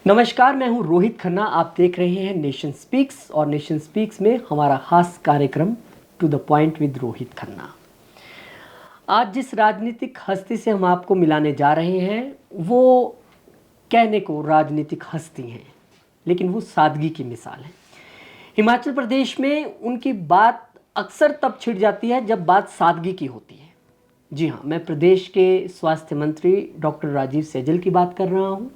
नमस्कार, मैं हूं रोहित खन्ना। आप देख रहे हैं नेशन स्पीक्स और नेशन स्पीक्स में हमारा खास कार्यक्रम to the point with Rohit Khanna. आज जिस राजनीतिक हस्ती से हम आपको मिलाने जा रहे हैं वो कहने को राजनीतिक हस्ती हैं, लेकिन वो सादगी की मिसाल है। हिमाचल प्रदेश में उनकी बात अक्सर तब छिड़ जाती है जब बात सादगी की होती है। जी हाँ, मैं प्रदेश के स्वास्थ्य मंत्री डॉक्टर राजीव सैजल की बात कर रहा हूँ,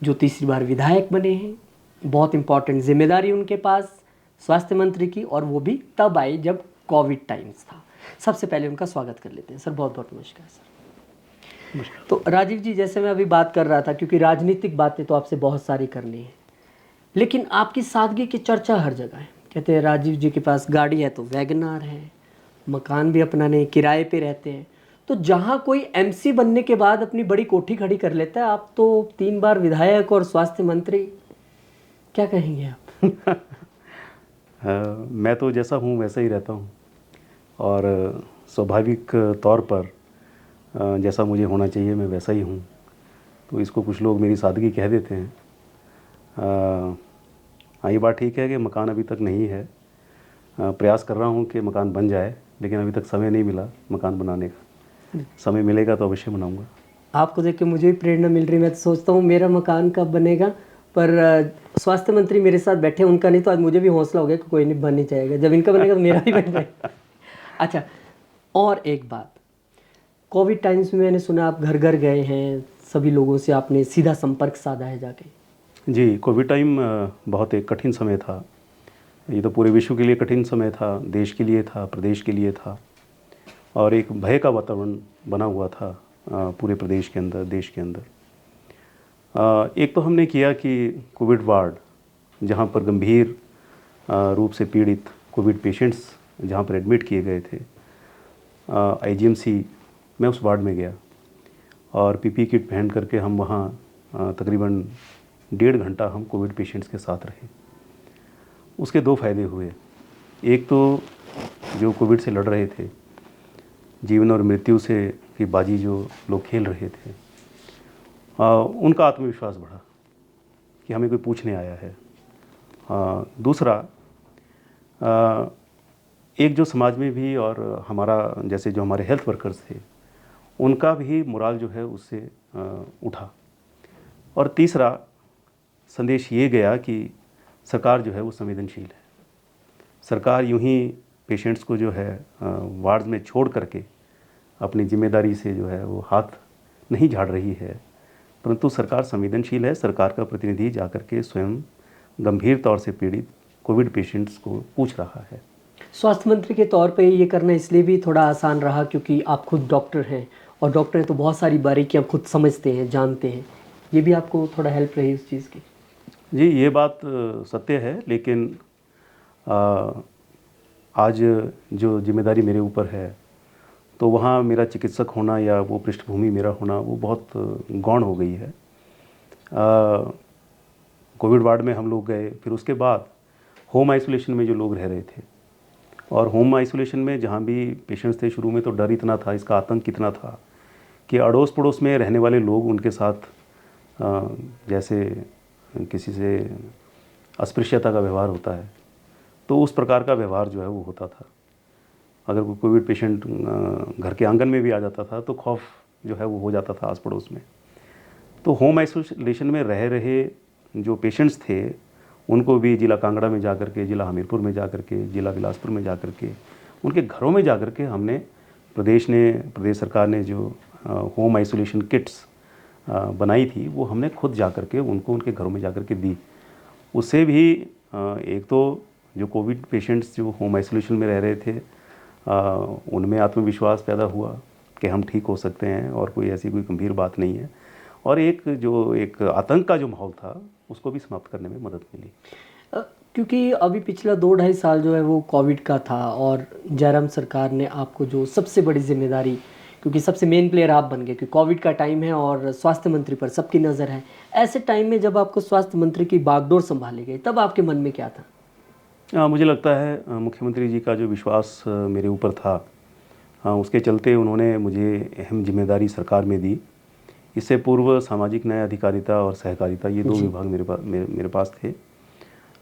जो तीसरी बार विधायक बने हैं। बहुत इंपॉर्टेंट जिम्मेदारी उनके पास स्वास्थ्य मंत्री की, और वो भी तब आई जब कोविड टाइम्स था। सबसे पहले उनका स्वागत कर लेते हैं। सर, बहुत बहुत नमस्कार। सर तो राजीव जी, जैसे मैं अभी बात कर रहा था, क्योंकि राजनीतिक बातें तो आपसे बहुत सारी करनी है, लेकिन आपकी सादगी की चर्चा हर जगह है। कहते हैं राजीव जी के पास गाड़ी है तो वैगनार है, मकान भी अपना नहीं, किराए पे रहते हैं। तो जहाँ कोई एमसी बनने के बाद अपनी बड़ी कोठी खड़ी कर लेता है, आप तो 3 बार विधायक और स्वास्थ्य मंत्री, क्या कहेंगे आप? मैं तो जैसा हूँ वैसा ही रहता हूँ, और स्वाभाविक तौर पर जैसा मुझे होना चाहिए मैं वैसा ही हूँ। तो इसको कुछ लोग मेरी सादगी कह देते हैं। हाँ, ये बात ठीक है कि मकान अभी तक नहीं है। प्रयास कर रहा हूँ कि मकान बन जाए, लेकिन अभी तक समय नहीं मिला मकान बनाने का। समय मिलेगा तो अवश्य बनाऊँगा। आपको देख के मुझे भी प्रेरणा मिल रही है। मैं तो सोचता हूँ मेरा मकान कब बनेगा, पर स्वास्थ्य मंत्री मेरे साथ बैठे, उनका नहीं तो आज मुझे भी हौसला हो गया कि कोई नहीं, बन ही जाएगा। जब इनका बनेगा तो मेरा भी बन जाएगा। अच्छा, और एक बात, कोविड टाइम्स में मैंने सुना आप घर घर गए हैं, सभी लोगों से आपने सीधा संपर्क साधा है जाके। जी, कोविड टाइम बहुत एक कठिन समय था। ये तो पूरे विश्व के लिए कठिन समय था, देश के लिए था, प्रदेश के लिए था, और एक भय का वातावरण बना हुआ था पूरे प्रदेश के अंदर, देश के अंदर। एक तो हमने किया कि कोविड वार्ड, जहाँ पर गंभीर रूप से पीड़ित कोविड पेशेंट्स जहाँ पर एडमिट किए गए थे, आईजीएमसी, मैं उस वार्ड में गया और पीपी किट पहन करके हम वहाँ तकरीबन 1.5 घंटा हम कोविड पेशेंट्स के साथ रहे। उसके 2 फ़ायदे हुए। एक तो जो कोविड से लड़ रहे थे, जीवन और मृत्यु से की बाजी जो लोग खेल रहे थे, उनका आत्मविश्वास बढ़ा कि हमें कोई पूछने आया है। दूसरा, एक जो समाज में भी और हमारा जैसे जो हमारे हेल्थ वर्कर्स थे, उनका भी मोराल जो है उससे उठा। और तीसरा संदेश ये गया कि सरकार जो है वो संवेदनशील है। सरकार यूं ही पेशेंट्स को जो है वार्ड में छोड़ करके अपनी जिम्मेदारी से जो है वो हाथ नहीं झाड़ रही है, परंतु सरकार संवेदनशील है। सरकार का प्रतिनिधि जाकर के स्वयं गंभीर तौर से पीड़ित कोविड पेशेंट्स को पूछ रहा है। स्वास्थ्य मंत्री के तौर पे ये करना इसलिए भी थोड़ा आसान रहा क्योंकि आप खुद डॉक्टर हैं, और डॉक्टर हैं तो बहुत सारी बारीकियाँ खुद समझते हैं, जानते हैं। ये भी आपको थोड़ा हेल्प रही उस चीज़ की? जी, ये बात सत्य है, लेकिन आज जो जिम्मेदारी मेरे ऊपर है, तो वहाँ मेरा चिकित्सक होना या वो पृष्ठभूमि मेरा होना वो बहुत गौण हो गई है। कोविड वार्ड में हम लोग गए, फिर उसके बाद होम आइसोलेशन में जो लोग रह रहे थे, और होम आइसोलेशन में जहाँ भी पेशेंट्स थे, शुरू में तो डर इतना था, इसका आतंक इतना था कि अड़ोस पड़ोस में रहने वाले लोग उनके साथ जैसे किसी से अस्पृश्यता का व्यवहार होता है, तो उस प्रकार का व्यवहार जो है वो होता था। अगर कोई कोविड पेशेंट घर के आंगन में भी आ जाता था तो खौफ जो है वो हो जाता था आस पड़ोस में। तो होम आइसोलेशन में रह रहे जो पेशेंट्स थे, उनको भी जिला कांगड़ा में जा कर के, जिला हमीरपुर में जा कर के, जिला बिलासपुर में जा कर के, उनके घरों में जा कर के हमने प्रदेश सरकार ने जो होम आइसोलेशन किट्स बनाई थी, वो हमने खुद जा कर के उनको उनके घरों में जा कर के दी। उससे भी एक तो जो कोविड पेशेंट्स जो होम आइसोलेशन में रह रहे थे, उनमें आत्मविश्वास पैदा हुआ कि हम ठीक हो सकते हैं और कोई ऐसी कोई गंभीर बात नहीं है, और एक आतंक का जो माहौल था उसको भी समाप्त करने में मदद मिली। क्योंकि अभी पिछला 2-2.5 साल जो है वो कोविड का था, और जयराम सरकार ने आपको जो सबसे बड़ी जिम्मेदारी, क्योंकि सबसे मेन प्लेयर आप बन गए, क्योंकि कोविड का टाइम है और स्वास्थ्य मंत्री पर सबकी नज़र है। ऐसे टाइम में जब आपको स्वास्थ्य मंत्री की बागडोर संभाली गई, तब आपके मन में क्या था? मुझे लगता है मुख्यमंत्री जी का जो विश्वास मेरे ऊपर था, उसके चलते उन्होंने मुझे अहम जिम्मेदारी सरकार में दी इससे पूर्व सामाजिक न्याय, अधिकारिता और सहकारिता, ये दो जी। विभाग मेरे पास थे।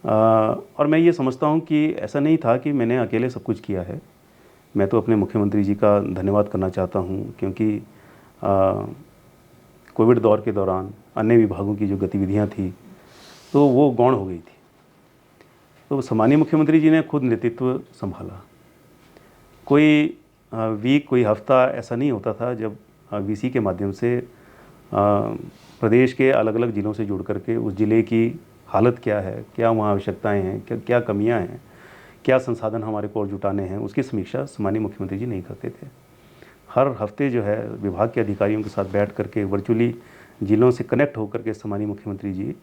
और मैं ये समझता हूँ कि ऐसा नहीं था कि मैंने अकेले सब कुछ किया है। मैं तो अपने मुख्यमंत्री जी का धन्यवाद करना चाहता हूँ, क्योंकि कोविड दौर के दौरान अन्य विभागों की जो गतिविधियाँ थी तो वो गौण हो गई थी। तो सम्मानीय मुख्यमंत्री जी ने खुद नेतृत्व संभाला। कोई वीक, कोई हफ्ता ऐसा नहीं होता था जब वीसी के माध्यम से प्रदेश के अलग अलग ज़िलों से जुड़ करके उस ज़िले की हालत क्या है, क्या वहाँ आवश्यकताएं हैं, क्या क्या कमियां हैं, क्या संसाधन हमारे को और जुटाने हैं, उसकी समीक्षा सम्मानीय मुख्यमंत्री जी नहीं करते थे। हर हफ्ते जो है विभाग के अधिकारियों के साथ बैठ करके वर्चुअली ज़िलों से कनेक्ट होकर के सम्मानीय मुख्यमंत्री जी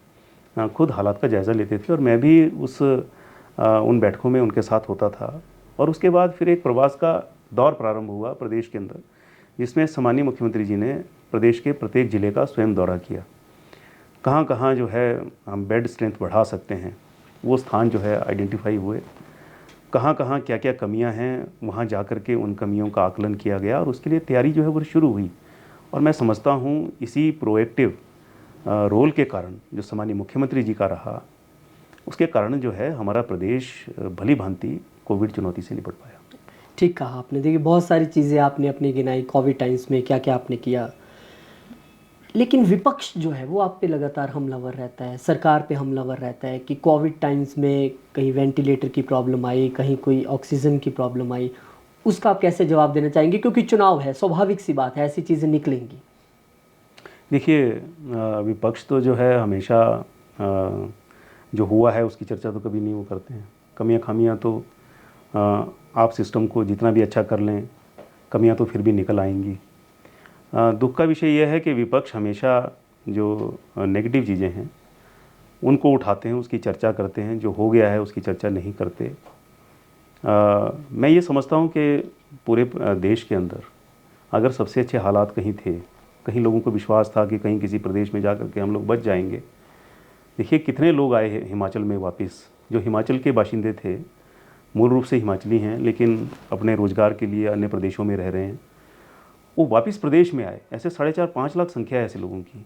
खुद हालात का जायज़ा लेते थे, और मैं भी उन बैठकों में उनके साथ होता था। और उसके बाद फिर एक प्रवास का दौर प्रारंभ हुआ प्रदेश के अंदर, जिसमें सम्मानीय मुख्यमंत्री जी ने प्रदेश के प्रत्येक ज़िले का स्वयं दौरा किया। कहाँ कहाँ जो है हम बेड स्ट्रेंथ बढ़ा सकते हैं, वो स्थान जो है आइडेंटिफाई हुए। कहाँ कहाँ क्या क्या कमियां हैं, वहाँ जा कर के उन कमियों का आकलन किया गया और उसके लिए तैयारी जो है वो शुरू हुई। और मैं समझता हूँ इसी प्रोएक्टिव रोल के कारण जो सम्मानीय मुख्यमंत्री जी का रहा, उसके कारण जो है हमारा प्रदेश भली भांति कोविड चुनौती से निपट पाया। ठीक कहा आपने। देखिए, बहुत सारी चीज़ें आपने अपनी गिनाई, कोविड टाइम्स में क्या क्या आपने किया, लेकिन विपक्ष जो है वो आप पे लगातार हमलावर रहता है, सरकार पे हमलावर रहता है कि कोविड टाइम्स में कहीं वेंटिलेटर की प्रॉब्लम आई, कहीं कोई ऑक्सीजन की प्रॉब्लम आई। उसका आप कैसे जवाब देना चाहेंगे? क्योंकि चुनाव है, स्वाभाविक सी बात है, ऐसी चीज़ें निकलेंगी। देखिए, विपक्ष तो जो है हमेशा जो हुआ है उसकी चर्चा तो कभी नहीं वो करते हैं। कमियां खामियां तो आप सिस्टम को जितना भी अच्छा कर लें, कमियां तो फिर भी निकल आएंगी। दुख का विषय यह है कि विपक्ष हमेशा जो नेगेटिव चीज़ें हैं उनको उठाते हैं, उसकी चर्चा करते हैं, जो हो गया है उसकी चर्चा नहीं करते। मैं ये समझता हूँ कि पूरे देश के अंदर अगर सबसे अच्छे हालात कहीं थे, कहीं लोगों को विश्वास था कि कहीं किसी प्रदेश में जा कर के हम लोग बच जाएंगे। देखिए कितने लोग आए हैं हिमाचल में वापस, जो हिमाचल के बाशिंदे थे, मूल रूप से हिमाचली हैं लेकिन अपने रोज़गार के लिए अन्य प्रदेशों में रह रहे हैं, वो वापस प्रदेश में आए। ऐसे 4.5-5 लाख संख्या है ऐसे लोगों की।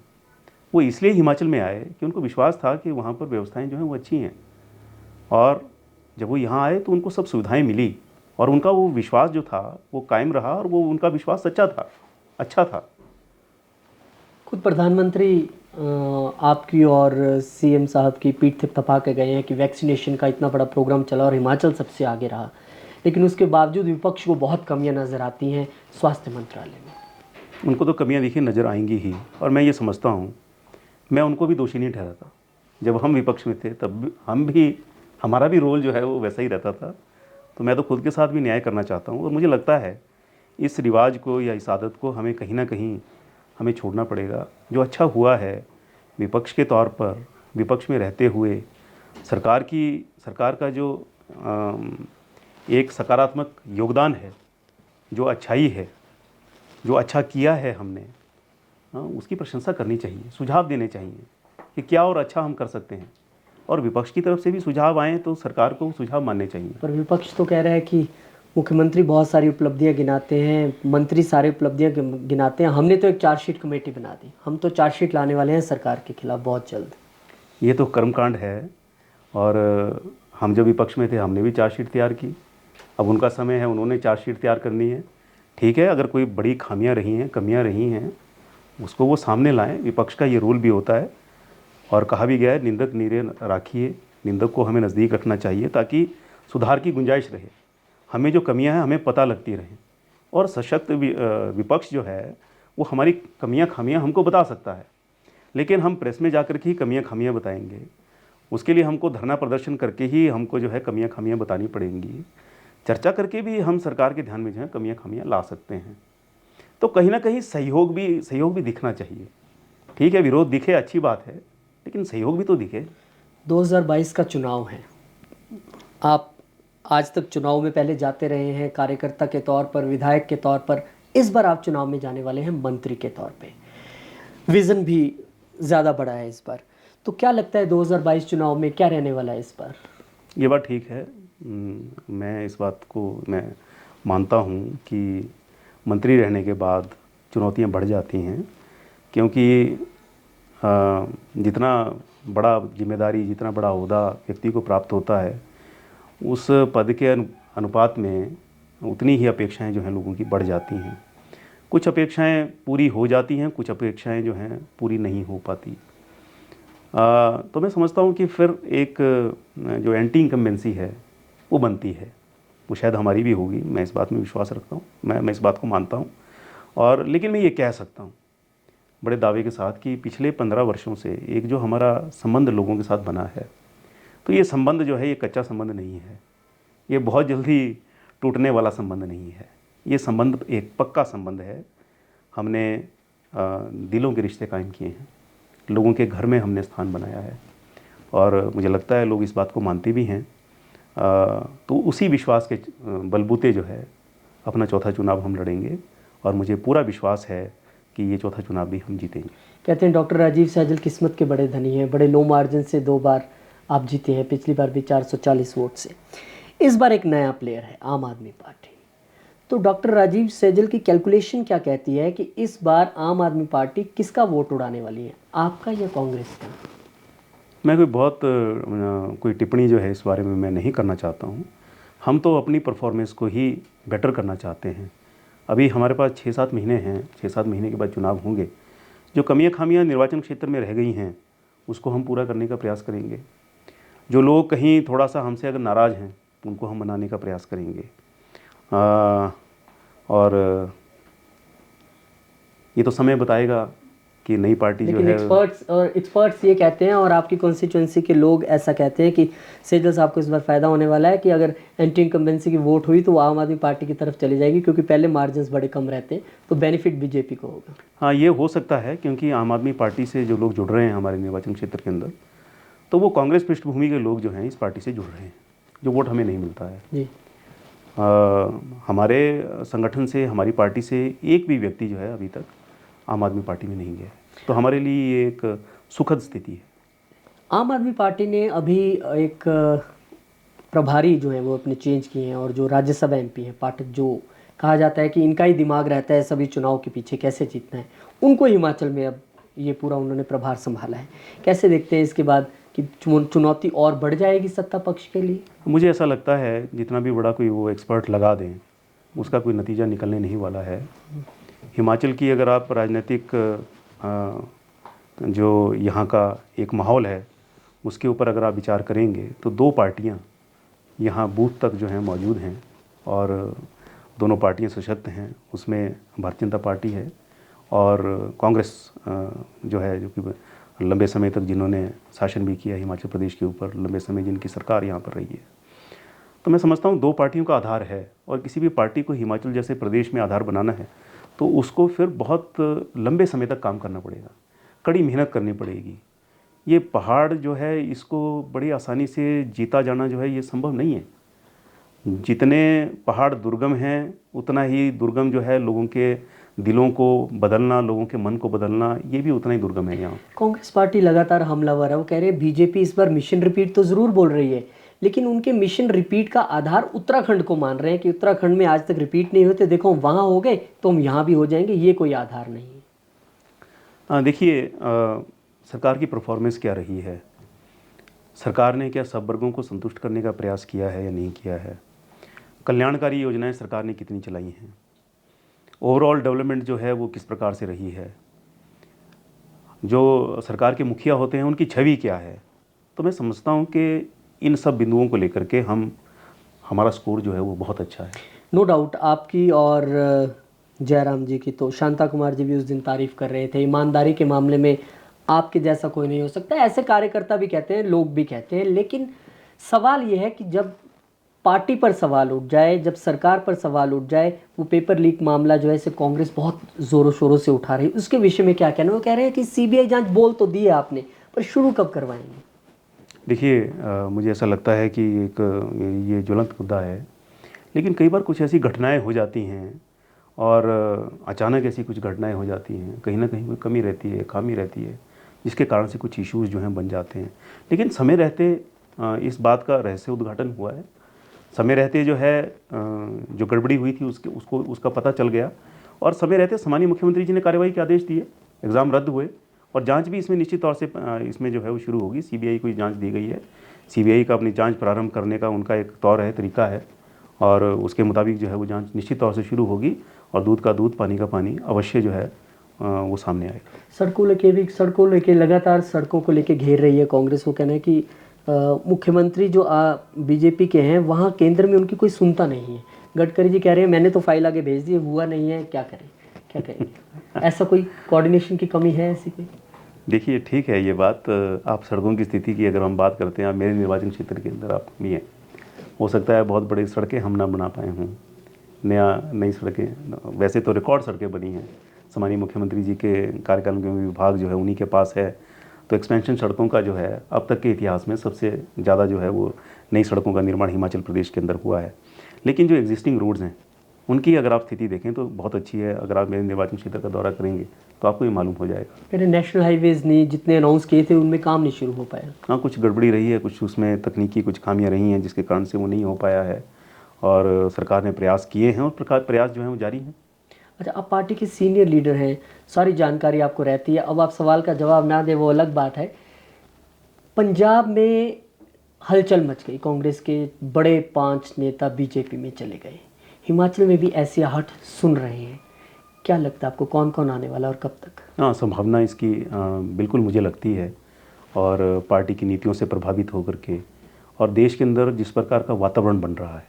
वो इसलिए हिमाचल में आए कि उनको विश्वास था कि वहाँ पर व्यवस्थाएं जो हैं वो अच्छी हैं, और जब वो यहाँ आए तो उनको सब सुविधाएं मिली और उनका वो विश्वास जो था वो कायम रहा, और वो उनका विश्वास सच्चा था, अच्छा था। खुद प्रधानमंत्री आपकी और सीएम साहब की पीठ थपथपा के गए हैं कि वैक्सीनेशन का इतना बड़ा प्रोग्राम चला और हिमाचल सबसे आगे रहा, लेकिन उसके बावजूद विपक्ष को बहुत कमियां नज़र आती हैं स्वास्थ्य मंत्रालय में। उनको तो कमियां देखिए नज़र आएंगी ही, और मैं ये समझता हूँ मैं उनको भी दोषी नहीं ठहराता। जब हम विपक्ष में थे तब हमारा भी रोल जो है वो वैसा ही रहता था। तो मैं तो खुद के साथ भी न्याय करना चाहता हूँ, और मुझे लगता है इस रिवाज को या इस आदत को हमें कहीं ना कहीं हमें छोड़ना पड़ेगा। जो अच्छा हुआ है विपक्ष के तौर पर, विपक्ष में रहते हुए सरकार का जो एक सकारात्मक योगदान है, जो अच्छाई है, जो अच्छा किया है हमने, उसकी प्रशंसा करनी चाहिए, सुझाव देने चाहिए कि क्या और अच्छा हम कर सकते हैं। और विपक्ष की तरफ से भी सुझाव आए तो सरकार को सुझाव मानने चाहिए। पर विपक्ष तो कह रहा है कि मुख्यमंत्री बहुत सारी उपलब्धियां गिनाते हैं, मंत्री सारी उपलब्धियां गिनाते हैं, हमने तो एक चार्जशीट कमेटी बना दी, हम तो चार्जशीट लाने वाले हैं सरकार के खिलाफ बहुत जल्द। ये तो कर्मकांड है, और हम जब विपक्ष में थे हमने भी चार्जशीट तैयार की। अब उनका समय है, उन्होंने चार्जशीट तैयार करनी है। ठीक है, अगर कोई बड़ी खामियां रही हैं, कमियां रही हैं, उसको वो सामने लाएं। विपक्ष का ये रोल भी होता है, और कहा भी गया है निंदक नीरे राखिए, निंदक को हमें नज़दीक रखना चाहिए ताकि सुधार की गुंजाइश रहे, हमें जो कमियां हैं हमें पता लगती रहें। और सशक्त विपक्ष जो है वो हमारी कमियां खामियां हमको बता सकता है, लेकिन हम प्रेस में जाकर के ही कमियां खामियां बताएंगे? उसके लिए हमको धरना प्रदर्शन करके ही हमको जो है कमियां खामियां बतानी पड़ेंगी। चर्चा करके भी हम सरकार के ध्यान में जो है कमियां खामियां ला सकते हैं। तो कहीं ना कहीं सहयोग भी दिखना चाहिए। ठीक है, विरोध दिखे अच्छी बात है, लेकिन सहयोग भी तो दिखे। 2022 का चुनाव है, आप आज तक चुनाव में पहले जाते रहे हैं कार्यकर्ता के तौर पर, विधायक के तौर पर, इस बार आप चुनाव में जाने वाले हैं मंत्री के तौर पे। विज़न भी ज़्यादा बड़ा है इस बार, तो क्या लगता है 2022 चुनाव में क्या रहने वाला है इस बार? ये बात ठीक है। मैं इस बात को मैं मानता हूँ कि मंत्री रहने के बाद चुनौतियाँ बढ़ जाती हैं, क्योंकि जितना बड़ा जिम्मेदारी, जितना बड़ा ओहदा व्यक्ति को प्राप्त होता है, उस पद के अनुपात में उतनी ही अपेक्षाएं जो हैं लोगों की बढ़ जाती हैं। कुछ अपेक्षाएं पूरी हो जाती हैं, कुछ अपेक्षाएं जो हैं पूरी नहीं हो पाती। तो मैं समझता हूँ कि फिर एक जो एंटी इनकम्बेंसी है वो बनती है। वो शायद हमारी भी होगी, मैं इस बात में विश्वास रखता हूँ, मैं इस बात को मानता हूँ। और लेकिन मैं ये कह सकता हूँ बड़े दावे के साथ कि पिछले 15 वर्षों से एक जो हमारा संबंध लोगों के साथ बना है, तो ये संबंध जो है ये कच्चा संबंध नहीं है, ये बहुत जल्दी टूटने वाला संबंध नहीं है। ये संबंध एक पक्का संबंध है। हमने दिलों के रिश्ते कायम किए हैं, लोगों के घर में हमने स्थान बनाया है, और मुझे लगता है लोग इस बात को मानते भी हैं। तो उसी विश्वास के बलबूते जो है अपना चौथा चुनाव हम लड़ेंगे, और मुझे पूरा विश्वास है कि ये चौथा चुनाव भी हम जीतेंगे। कहते हैं डॉक्टर राजीव सहजल किस्मत के बड़े धनी हैं, बड़े लो मार्जिन से 2 बार आप जीते हैं, पिछली बार भी 440 वोट से। इस बार एक नया प्लेयर है आम आदमी पार्टी। तो डॉक्टर राजीव सहजल की कैलकुलेशन क्या कहती है कि इस बार आम आदमी पार्टी किसका वोट उड़ाने वाली है, आपका या कांग्रेस का? मैं कोई टिप्पणी जो है इस बारे में मैं नहीं करना चाहता हूँ। हम तो अपनी परफॉर्मेंस को ही बेटर करना चाहते हैं। अभी हमारे पास 6-7 महीने हैं, 6-7 महीने के बाद चुनाव होंगे। जो कमियां खामियां निर्वाचन क्षेत्र में रह गई हैं उसको हम पूरा करने का प्रयास करेंगे। जो लोग कहीं थोड़ा सा हमसे अगर नाराज़ हैं उनको हम मनाने का प्रयास करेंगे। और ये तो समय बताएगा कि नई पार्टी जो है। लेकिन एक्सपर्ट्स ये कहते हैं, और आपकी कॉन्स्टिट्यूंसी के लोग ऐसा कहते हैं कि सहजल साहब को इस बार फ़ायदा होने वाला है कि अगर एंटी इनकम्बेंसी की वोट हुई तो वो आम आदमी पार्टी की तरफ चली जाएगी, क्योंकि पहले मार्जिन्स बड़े कम रहते हैं, तो बेनिफिट बीजेपी को होगा। हाँ, ये हो सकता है, क्योंकि आम आदमी पार्टी से जो लोग जुड़ रहे हैं हमारे निर्वाचन क्षेत्र के अंदर, तो वो कांग्रेस पृष्ठभूमि के लोग जो हैं इस पार्टी से जुड़ रहे हैं, जो वोट हमें नहीं मिलता है जी। हमारे संगठन से, हमारी पार्टी से एक भी व्यक्ति जो है अभी तक आम आदमी पार्टी में नहीं गया, तो हमारे लिए ये एक सुखद स्थिति है। आम आदमी पार्टी ने अभी एक प्रभारी जो है वो अपने चेंज किए हैं, और जो राज्यसभा एमपी हैं पाठक, जो कहा जाता है कि इनका ही दिमाग रहता है सभी चुनाव के पीछे कैसे जीतना है, उनको हिमाचल में अब ये पूरा उन्होंने प्रभार संभाला है। कैसे देखते हैं इसके बाद कि चुनौती और बढ़ जाएगी सत्ता पक्ष के लिए? मुझे ऐसा लगता है जितना भी बड़ा कोई वो एक्सपर्ट लगा दें उसका कोई नतीजा निकलने नहीं वाला है। हिमाचल की अगर आप राजनीतिक जो यहाँ का एक माहौल है उसके ऊपर अगर आप विचार करेंगे तो 2 पार्टियाँ यहाँ बूथ तक जो हैं मौजूद हैं, और दोनों पार्टियाँ सशक्त हैं। उसमें भारतीय जनता पार्टी है और कांग्रेस जो है, जो कि लंबे समय तक जिन्होंने शासन भी किया हिमाचल प्रदेश के ऊपर, लंबे समय जिनकी सरकार यहाँ पर रही है। तो मैं समझता हूँ 2 पार्टियों का आधार है, और किसी भी पार्टी को हिमाचल जैसे प्रदेश में आधार बनाना है तो उसको फिर बहुत लंबे समय तक काम करना पड़ेगा, कड़ी मेहनत करनी पड़ेगी। ये पहाड़ जो है इसको बड़ी आसानी से जीता जाना जो है ये संभव नहीं है। जितने पहाड़ दुर्गम हैं उतना ही दुर्गम जो है लोगों के दिलों को बदलना, लोगों के मन को बदलना, ये भी उतना ही दुर्गम है यहाँ। कांग्रेस पार्टी लगातार हमलावर है। वो कह रहे हैं बीजेपी इस बार मिशन रिपीट तो ज़रूर बोल रही है, लेकिन उनके मिशन रिपीट का आधार उत्तराखंड को मान रहे हैं कि उत्तराखंड में आज तक रिपीट नहीं होते, देखो वहाँ हो गए तो हम यहाँ भी हो जाएंगे। ये कोई आधार नहीं है। देखिए, सरकार की परफॉर्मेंस क्या रही है, सरकार ने क्या सब वर्गों को संतुष्ट करने का प्रयास किया है या नहीं किया है, कल्याणकारी योजनाएं सरकार ने कितनी चलाई हैं, ओवरऑल डेवलपमेंट जो है वो किस प्रकार से रही है, जो सरकार के मुखिया होते हैं उनकी छवि क्या है। तो मैं समझता हूँ कि इन सब बिंदुओं को लेकर के हमारा स्कोर जो है वो बहुत अच्छा है। नो डाउट आपकी और जयराम जी की तो शांता कुमार जी भी उस दिन तारीफ़ कर रहे थे। ईमानदारी के मामले में आपके जैसा कोई नहीं हो सकता, ऐसे कार्यकर्ता भी कहते हैं, लोग भी कहते हैं। लेकिन सवाल ये है कि जब पार्टी पर सवाल उठ जाए, जब सरकार पर सवाल उठ जाए, वो पेपर लीक मामला जो है इसे कांग्रेस बहुत ज़ोरों शोरों से उठा रही है, उसके विषय में क्या कहना है? वो कह रहे हैं कि सीबीआई जांच बोल तो दी है आपने, पर शुरू कब करवाएंगे? देखिए, मुझे ऐसा लगता है कि ये ज्वलंत मुद्दा है, लेकिन कई बार कुछ ऐसी घटनाएं हो जाती हैं और अचानक ऐसी कुछ घटनाएं हो जाती हैं, कहीं ना कहीं कोई कमी रहती है, खामी रहती है, जिसके कारण से कुछ इश्यूज़ जो हैं बन जाते हैं। लेकिन समय रहते इस बात का रहस्य उद्घाटन हुआ है। समय रहते जो है जो गड़बड़ी हुई थी उसका पता चल गया, और समय रहते सामान्य मुख्यमंत्री जी ने कार्रवाई के आदेश दिए। एग्ज़ाम रद्द हुए और जांच भी इसमें निश्चित तौर से इसमें जो है वो शुरू होगी। सीबीआई को जांच दी गई है। सीबीआई का अपनी जांच प्रारंभ करने का उनका एक तौर है, तरीका है, और उसके मुताबिक जो है वो जांच निश्चित तौर से शुरू होगी और दूध का दूध पानी का पानी अवश्य जो है वो सामने आएगा। सड़कों लेके लगातार सड़कों को लेके घेर रही है कांग्रेस। वो कहना है कि मुख्यमंत्री जो बीजेपी के हैं वहाँ केंद्र में उनकी कोई सुनता नहीं है। गडकरी जी कह रहे हैं मैंने तो फाइल आगे भेज दी, हुआ नहीं है, क्या करें, क्या करेंगे? ऐसा कोई कोऑर्डिनेशन की कमी है ऐसी कोई? देखिए, ठीक है ये बात। आप सड़कों की स्थिति की अगर हम बात करते हैं, आप मेरे निर्वाचन क्षेत्र के अंदर आप भी हैं, हो सकता है बहुत बड़ी सड़कें हम ना बना पाए हों, नई सड़कें, वैसे तो रिकॉर्ड सड़कें बनी हैं। सामान्य मुख्यमंत्री जी के कार्यकाल में विभाग जो है उन्हीं के पास है, तो एक्सपेंशन सड़कों का जो है अब तक के इतिहास में सबसे ज़्यादा जो है वो नई सड़कों का निर्माण हिमाचल प्रदेश के अंदर हुआ है। लेकिन जो एग्जिस्टिंग रोड्स हैं उनकी अगर आप स्थिति देखें तो बहुत अच्छी है। अगर आप मेरे निर्वाचन क्षेत्र का दौरा करेंगे तो आपको ये मालूम हो जाएगा। मेरे नेशनल हाईवेज ने जितने अनाउंस किए थे उनमें काम नहीं शुरू हो पाया। हाँ, कुछ गड़बड़ी रही है, कुछ उसमें तकनीकी कुछ खामियां रही हैं जिसके कारण से वो नहीं हो पाया है, और सरकार ने प्रयास किए हैं और प्रयास जो हैं वो जारी हैं। अच्छा, आप पार्टी के सीनियर लीडर हैं, सारी जानकारी आपको रहती है। अब आप सवाल का जवाब ना दें वो अलग बात है। पंजाब में हलचल मच गई, कांग्रेस के बड़े 5 नेता बीजेपी में चले गए। हिमाचल में भी ऐसी आहट सुन रहे हैं। क्या लगता है आपको कौन कौन आने वाला और कब तक? हाँ, संभावना इसकी बिल्कुल मुझे लगती है, और पार्टी की नीतियों से प्रभावित होकर के और देश के अंदर जिस प्रकार का वातावरण बन रहा है,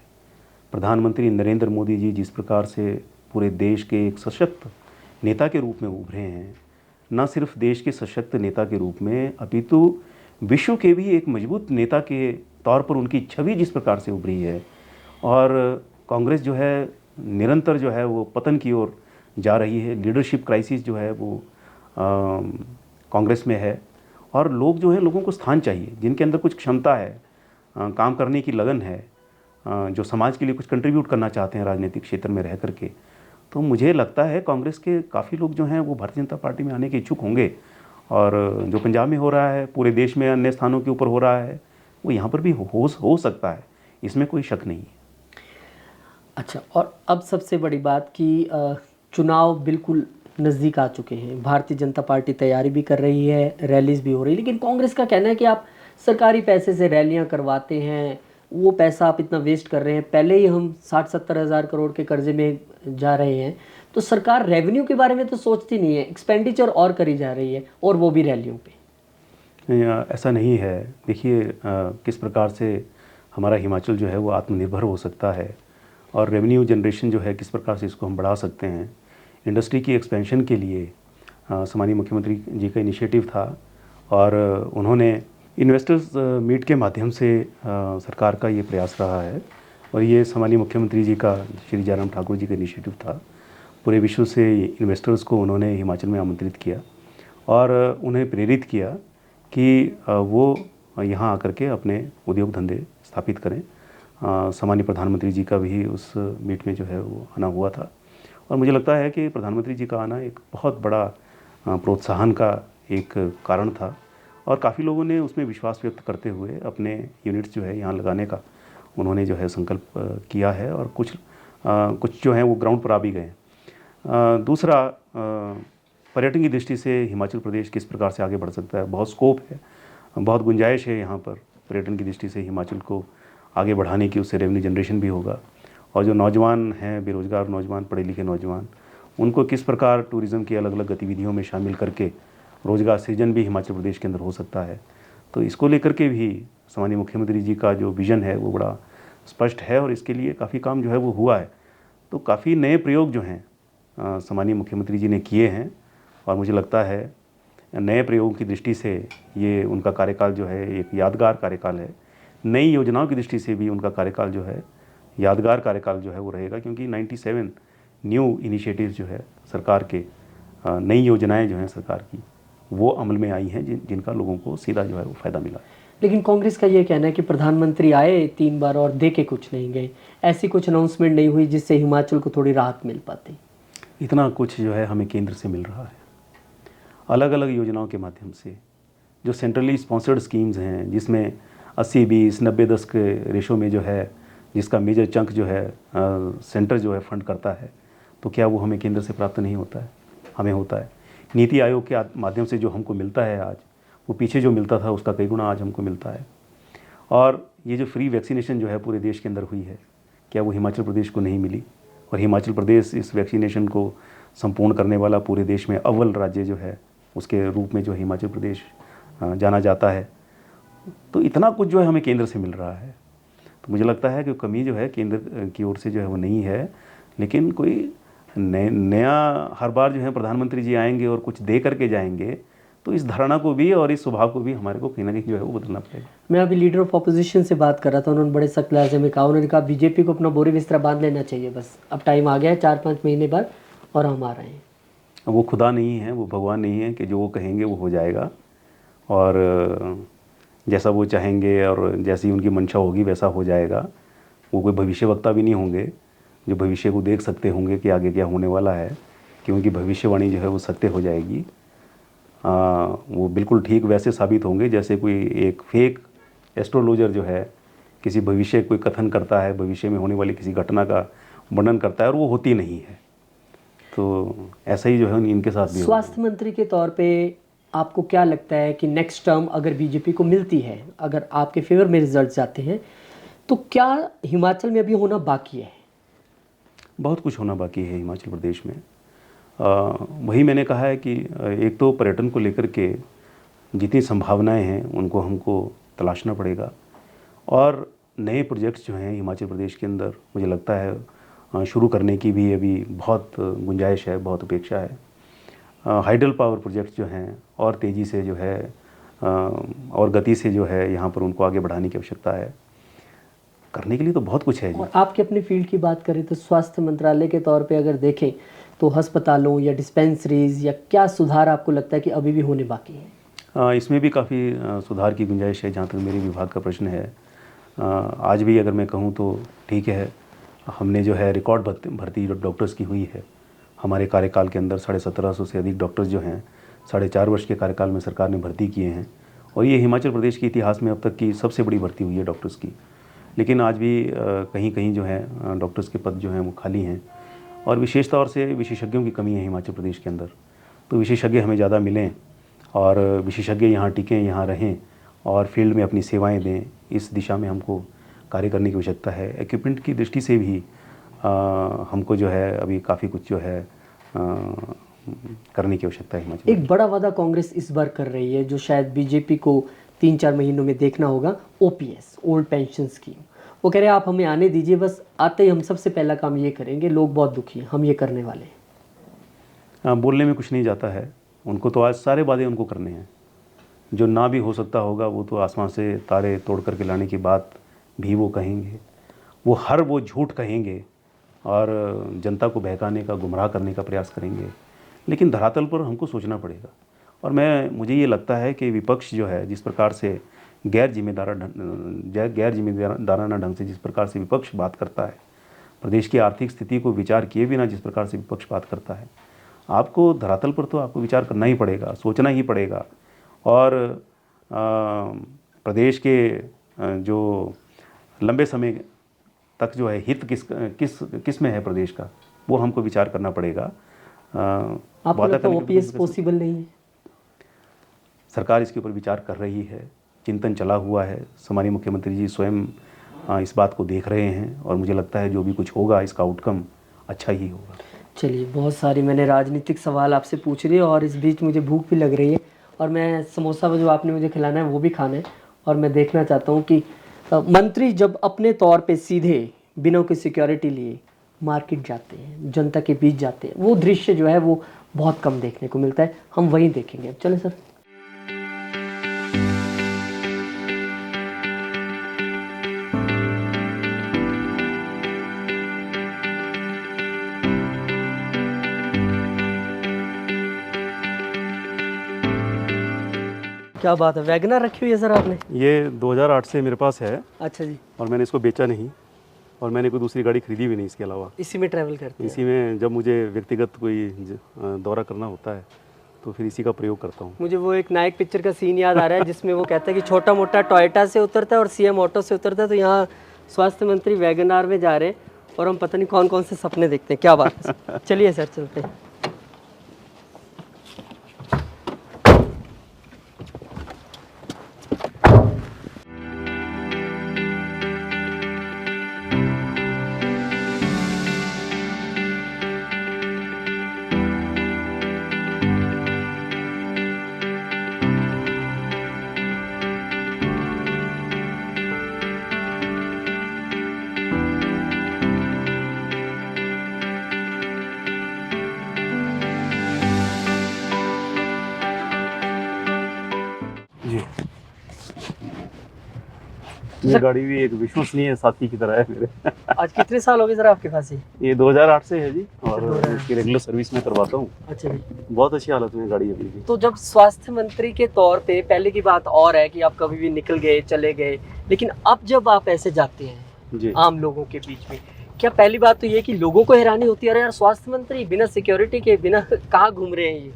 प्रधानमंत्री नरेंद्र मोदी जी जिस प्रकार से पूरे देश के एक सशक्त नेता के रूप में उभरे हैं, न सिर्फ देश के सशक्त नेता के रूप में अपितु विश्व के भी एक मजबूत नेता के तौर पर उनकी छवि जिस प्रकार से उभरी है, और कांग्रेस जो है निरंतर जो है वो पतन की ओर जा रही है। लीडरशिप क्राइसिस जो है वो कांग्रेस में है, और लोग जो हैं, लोगों को स्थान चाहिए जिनके अंदर कुछ क्षमता है, काम करने की लगन है, जो समाज के लिए कुछ कंट्रीब्यूट करना चाहते हैं राजनीतिक क्षेत्र में रह करके। तो मुझे लगता है कांग्रेस के काफ़ी लोग जो हैं वो भारतीय जनता पार्टी में आने के इच्छुक होंगे, और जो पंजाब में हो रहा है, पूरे देश में अन्य स्थानों के ऊपर हो रहा है, वो यहाँ पर भी हो सकता है, इसमें कोई शक नहीं है। अच्छा, और अब सबसे बड़ी बात कि चुनाव बिल्कुल नज़दीक आ चुके हैं। भारतीय जनता पार्टी तैयारी भी कर रही है, रैलीज भी हो रही है, लेकिन कांग्रेस का कहना है कि आप सरकारी पैसे से रैलियां करवाते हैं, वो पैसा आप इतना वेस्ट कर रहे हैं। पहले ही हम 60-70 हज़ार करोड़ के कर्जे में जा रहे हैं, तो सरकार रेवेन्यू के बारे में तो सोचती नहीं है, एक्सपेंडिचर और करी जा रही है, और वो भी रैलियों पे। ऐसा नहीं है। देखिए, किस प्रकार से हमारा हिमाचल जो है वो आत्मनिर्भर हो सकता है, और रेवेन्यू जनरेशन जो है किस प्रकार से इसको हम बढ़ा सकते हैं। इंडस्ट्री की एक्सपेंशन के लिए सामान्य मुख्यमंत्री जी का इनिशिएटिव था, और उन्होंने इन्वेस्टर्स मीट के माध्यम से सरकार का ये प्रयास रहा है, और ये सामान्य मुख्यमंत्री जी का, श्री जयराम ठाकुर जी का इनिशिएटिव था। पूरे विश्व से इन्वेस्टर्स को उन्होंने हिमाचल में आमंत्रित किया और उन्हें प्रेरित किया कि वो यहाँ आकर के अपने उद्योग धंधे स्थापित करें। सामान्य प्रधानमंत्री जी का भी उस मीट में जो है वो आना हुआ था, और मुझे लगता है कि प्रधानमंत्री जी का आना एक बहुत बड़ा प्रोत्साहन का एक कारण था, और काफ़ी लोगों ने उसमें विश्वास व्यक्त करते हुए अपने यूनिट्स जो है यहाँ लगाने का उन्होंने जो है संकल्प किया है, और कुछ जो हैं वो ग्राउंड पर आ भी गए। दूसरा, पर्यटन की दृष्टि से हिमाचल प्रदेश किस प्रकार से आगे बढ़ सकता है, बहुत स्कोप है, बहुत गुंजाइश है यहाँ पर पर्यटन की दृष्टि से हिमाचल को आगे बढ़ाने की। उससे रेवेन्यू जनरेशन भी होगा, और जो नौजवान हैं, बेरोजगार नौजवान, पढ़े लिखे नौजवान, उनको किस प्रकार टूरिज़्म की अलग अलग गतिविधियों में शामिल करके रोज़गार सृजन भी हिमाचल प्रदेश के अंदर हो सकता है। तो इसको लेकर के भी सामान्य मुख्यमंत्री जी का जो विज़न है वो बड़ा स्पष्ट है, और इसके लिए काफ़ी काम जो है वो हुआ है। तो काफ़ी नए प्रयोग जो हैं सामान्य मुख्यमंत्री जी ने किए हैं, और मुझे लगता है नए प्रयोगों की दृष्टि से ये उनका कार्यकाल जो है एक यादगार कार्यकाल है। नई योजनाओं की दृष्टि से भी उनका कार्यकाल जो है यादगार कार्यकाल जो है वो रहेगा, क्योंकि 97 न्यू इनिशिएटिव्स जो है सरकार के, नई योजनाएं जो हैं सरकार की, वो अमल में आई हैं जिनका लोगों को सीधा जो है वो फ़ायदा मिला। लेकिन कांग्रेस का ये कहना है कि प्रधानमंत्री आए 3 बार और दे के कुछ नहीं गए, ऐसी कुछ अनाउंसमेंट नहीं हुई जिससे हिमाचल को थोड़ी राहत मिल पाती। इतना कुछ जो है हमें केंद्र से मिल रहा है, अलग अलग योजनाओं के माध्यम से, जो सेंट्रली स्पॉन्सर्ड स्कीम्स हैं, जिसमें 80-20, 90-10 के रेशो में जो है, जिसका मेजर चंक जो है सेंटर जो है फंड करता है, तो क्या वो हमें केंद्र से प्राप्त नहीं होता है? हमें होता है। नीति आयोग के माध्यम से जो हमको मिलता है आज, वो पीछे जो मिलता था उसका कई गुना आज हमको मिलता है। और ये जो फ्री वैक्सीनेशन जो है पूरे देश के अंदर हुई है, क्या वो हिमाचल प्रदेश को नहीं मिली? और हिमाचल प्रदेश इस वैक्सीनेशन को संपूर्ण करने वाला पूरे देश में अव्वल राज्य जो है, उसके रूप में जो हिमाचल प्रदेश जाना जाता है। तो इतना कुछ जो है हमें केंद्र से मिल रहा है। तो मुझे लगता है कि कमी जो है केंद्र की ओर से जो है वो नहीं है, लेकिन कोई नया हर बार जो है प्रधानमंत्री जी आएंगे और कुछ दे करके जाएंगे, तो इस धारणा को भी और इस स्वभाव को भी हमारे को कहीं ना कहीं जो है वो बदलना पड़ेगा। मैं अभी लीडर ऑफ अपोजिशन से बात कर रहा था, उन्होंने बड़े सख्त लहजे में कहा, उन्होंने कहा बीजेपी को अपना बोरी बिस्तरा बांध लेना चाहिए, बस अब टाइम आ गया है 4-5 महीने बाद और हम आ रहे हैं। वो खुदा नहीं है, वो भगवान नहीं है कि जो वो कहेंगे वो हो जाएगा, और जैसा वो चाहेंगे और जैसी उनकी मंशा होगी वैसा हो जाएगा। वो कोई भविष्यवक्ता भी नहीं होंगे जो भविष्य को देख सकते होंगे कि आगे क्या होने वाला है, कि उनकी भविष्यवाणी जो है वो सत्य हो जाएगी। वो बिल्कुल ठीक वैसे साबित होंगे जैसे कोई एक फेक एस्ट्रोलॉजर जो है किसी भविष्य कोई कथन करता है, भविष्य में होने वाली किसी घटना का वर्णन करता है और वो होती नहीं है। तो ऐसा ही जो है इनके साथ भी। स्वास्थ्य मंत्री के तौर पे आपको क्या लगता है कि नेक्स्ट टर्म अगर बीजेपी को मिलती है, अगर आपके फेवर में रिजल्ट जाते हैं, तो क्या हिमाचल में अभी होना बाकी है? बहुत कुछ होना बाकी है हिमाचल प्रदेश में। वही मैंने कहा है कि एक तो पर्यटन को लेकर के जितनी संभावनाएं हैं उनको हमको तलाशना पड़ेगा, और नए प्रोजेक्ट्स जो हैं हिमाचल प्रदेश के अंदर मुझे लगता है शुरू करने की भी अभी बहुत गुंजाइश है, बहुत अपेक्षा है। हाइडल पावर प्रोजेक्ट्स जो हैं और तेज़ी से जो है और गति से जो है यहाँ पर उनको आगे बढ़ाने की आवश्यकता है। करने के लिए तो बहुत कुछ है जी। और आपके अपने फील्ड की बात करें तो स्वास्थ्य मंत्रालय के तौर पे अगर देखें तो अस्पतालों या डिस्पेंसरीज या क्या सुधार आपको लगता है कि अभी भी होने बाकी है? इसमें भी काफ़ी सुधार की गुंजाइश है जहाँ तक मेरे विभाग का प्रश्न है। आज भी अगर मैं कहूँ तो ठीक है, हमने जो है रिकॉर्ड भर्ती जो डॉक्टर्स की हुई है हमारे कार्यकाल के अंदर। 1750 से अधिक डॉक्टर्स जो हैं 4.5 वर्ष के कार्यकाल में सरकार ने भर्ती किए हैं, और ये हिमाचल प्रदेश के इतिहास में अब तक की सबसे बड़ी भर्ती हुई है डॉक्टर्स की। लेकिन आज भी कहीं कहीं जो है डॉक्टर्स के पद जो हैं वो खाली हैं, और विशेष तौर से विशेषज्ञों की कमी है हिमाचल प्रदेश के अंदर। तो विशेषज्ञ हमें ज़्यादा मिलें और विशेषज्ञ यहाँ टिकें, यहाँ रहें और फील्ड में अपनी सेवाएं दें, इस दिशा में हमको कार्य करने की आवश्यकता है। इक्विपमेंट की दृष्टि से भी हमको जो है अभी काफ़ी कुछ जो है करने की आवश्यकता है हिमाचल। एक बड़ा वादा कांग्रेस इस बार कर रही है जो शायद बीजेपी को 3-4 महीनों में देखना होगा, ओपीएस, ओल्ड पेंशन स्कीम। वो कह रहे हैं आप हमें आने दीजिए, बस आते ही हम सबसे पहला काम ये करेंगे, लोग बहुत दुखी हैं, हम ये करने वाले हैं। बोलने में कुछ नहीं जाता है, उनको तो आज सारे वादे उनको करने हैं। जो ना भी हो सकता होगा वो तो आसमान से तारे तोड़ करके लाने की बात भी वो कहेंगे, वो झूठ कहेंगे और जनता को बहकाने का, गुमराह करने का प्रयास करेंगे। लेकिन धरातल पर हमको सोचना पड़ेगा। और मुझे ये लगता है कि विपक्ष जो है जिस प्रकार से गैर जिम्मेदाराना ढंग से जिस प्रकार से विपक्ष बात करता है, प्रदेश की आर्थिक स्थिति को विचार किए बिना जिस प्रकार से विपक्ष बात करता है, आपको धरातल पर तो आपको विचार करना ही पड़ेगा, सोचना ही पड़ेगा। और प्रदेश के जो लंबे समय तक जो है हित किस में है प्रदेश का, वो हमको विचार करना पड़ेगा। आपको लगता है ओपीएस पॉसिबल नहीं है? सरकार इसके ऊपर विचार कर रही है, चिंतन चला हुआ है। सम्मानीय मुख्यमंत्री जी स्वयं इस बात को देख रहे हैं, और मुझे लगता है जो भी कुछ होगा इसका आउटकम अच्छा ही होगा। चलिए, बहुत सारी मैंने राजनीतिक सवाल आपसे पूछ लिए और इस बीच मुझे भूख भी लग रही है, और मैं समोसा जो आपने मुझे खिलाना है वो भी खाना है। और मैं देखना चाहता हूँ कि मंत्री जब अपने तौर पे सीधे बिना कोई सिक्योरिटी लिए मार्केट जाते हैं, जनता के बीच जाते हैं, वो दृश्य जो है वो बहुत कम देखने को मिलता है। हम वहीं देखेंगे। अब चलें सर। क्या बात है, वैगनर रखी हुई है सर आपने? ये 2008 से मेरे पास है। अच्छा जी। और मैंने इसको बेचा नहीं, और मैंने कोई दूसरी गाड़ी खरीदी भी नहीं इसके अलावा। इसी में ट्रैवल करते हैं? इसी में जब मुझे व्यक्तिगत कोई दौरा करना होता है तो फिर इसी का प्रयोग करता हूँ। मुझे वो एक नायक पिक्चर का सीन याद आ रहा है जिसमें वो कहता है कि छोटा मोटा टोयोटा से उतरता है और सीएम ऑटो से उतरता है। तो यहाँ स्वास्थ्य मंत्री वैगनआर में जा रहे हैं और हम पता नहीं कौन कौन से सपने देखते हैं। क्या बात है। चलिए सर, चलते हैं। ये गाड़ी भी एक विश्वसनीय साथी की तरह है मेरे। आज कितने साल हो गए सर आपके पास ये 2008 से है जी, और 2008 इसकी रेगुलर सर्विस में करवाता हूँ। अच्छा जी। बहुत अच्छी हालत में है गाड़ी अभी भी। तो जब स्वास्थ्य मंत्री के तौर पे पहले की बात और है कि आप कभी भी निकल गए चले गए, लेकिन अब जब आप ऐसे जाते हैं जी आम लोगों के बीच में, क्या पहली बात तो ये कि लोगों को हैरानी होती है, अरे यार स्वास्थ्य मंत्री बिना सिक्योरिटी के बिना कहाँ घूम रहे हैं ये।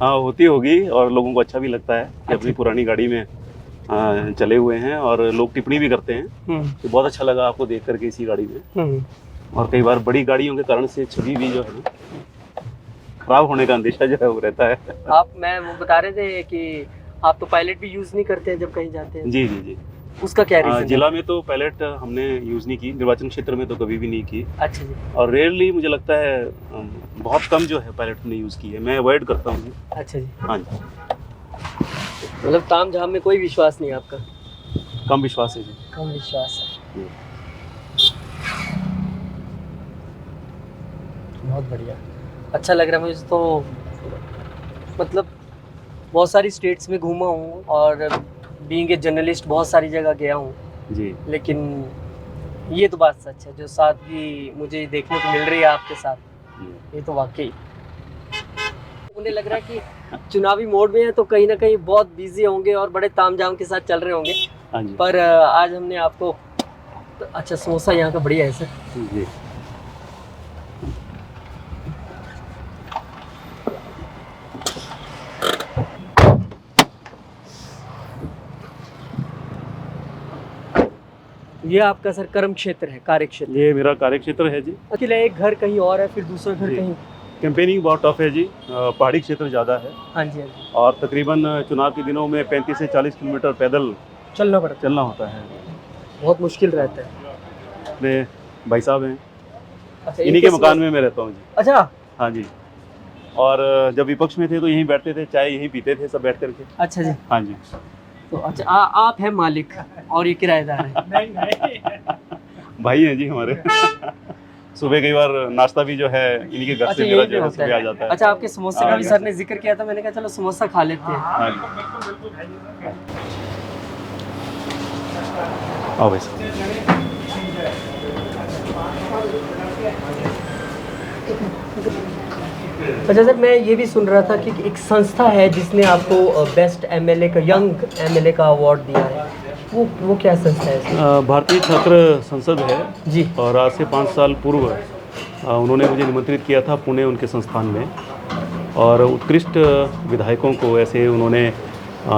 हाँ, होती होगी, और लोगों को अच्छा भी लगता है कि अपनी पुरानी गाड़ी में चले हुए हैं, और लोग टिप्पणी भी करते हैं कि बहुत अच्छा लगा आपको देख करके इसी गाड़ी में। और कई बार बड़ी गाड़ियों के कारण से छवि भी जो है ना खराब होने का अंदेशा जो है वो रहता है। मैं वो बता रहे थे कि आप तो पायलट भी यूज नहीं करते हैं जब कहीं जाते हैं, जी जी जी। उसका क्या रीजन है? जिला में तो पायलट हमने यूज़ नहीं की, निर्वाचन क्षेत्र में तो कभी भी नहीं की, अच्छा जी। और रेयरली मुझे लगता है बहुत कम जो है पायलट ने यूज़ की है, मैं अवॉइड करता हूँ। अच्छा जी। हाँ जी, मतलब ताम झाम में कोई विश्वास नहीं है आपका? कम विश्वास है जी। कम विश्वास है। जी। बहुत बढ़िया, अच्छा लग रहा है मुझे तो। मतलब बहुत सारी स्टेट्स में घूमा हूँ और बीइंग ए जर्नलिस्ट बहुत सारी जगह गया हूँ, जी लेकिन ये तो बात सच है, जो सादगी मुझे देखने को मिल रही है आपके साथ, ये तो वाकई। उन्हें लग रहा है कि चुनावी मोड में है तो कहीं ना कहीं बहुत बिजी होंगे और बड़े तामझाम के साथ चल रहे होंगे, हाँ जी। पर आज हमने आपको अच्छा समोसा यहाँ का बढ़िया है सर। जी। ये आपका सर कर्म क्षेत्र है, कार्य क्षेत्र? ये मेरा कार्य क्षेत्र है जी। अकेले एक घर कहीं और है, फिर दूसरा घर जी। कहीं? कैंपेनिंग बहुत टफ है जी, पहाड़ी क्षेत्र ज़्यादा है, हाँ जी हाँ जी। और तकरीबन चुनाव के दिनों में 35 से 40 किलोमीटर पैदल चलना होता है। बहुत मुश्किल रहता है। अपने भाई साहब हैं, अच्छा, इन्हीं के मकान में मैं रहता हूँ जी। अच्छा हाँ जी, और जब विपक्ष में थे तो यहीं बैठते थे, चाय यहीं पीते थे सब बैठ करके। अच्छा जी। हाँ जी। तो अच्छा आप हैं मालिक और ये किराएदार है? नहीं। भाई हैं जी हमारे। सुबह कई बार नाश्ता भी जो है इन्हीं के घर से मेरा जो है सुबह आ जाता है। अच्छा, आपके समोसे का भी सर ने जिक्र किया था, मैंने कहा चलो समोसा खा लेते हैं। हाँ जी। आओ भाई साहब। अच्छा सर, मैं ये भी सुन रहा था कि एक संस्था है जिसने आपको बेस्ट एमएलए का, यंग एमएलए का अवार्ड दिया है, वो क्या संस्था है? भारतीय छात्र संसद है जी। और आज से 5 साल पूर्व उन्होंने मुझे निमंत्रित किया था पुणे उनके संस्थान में, और उत्कृष्ट विधायकों को ऐसे उन्होंने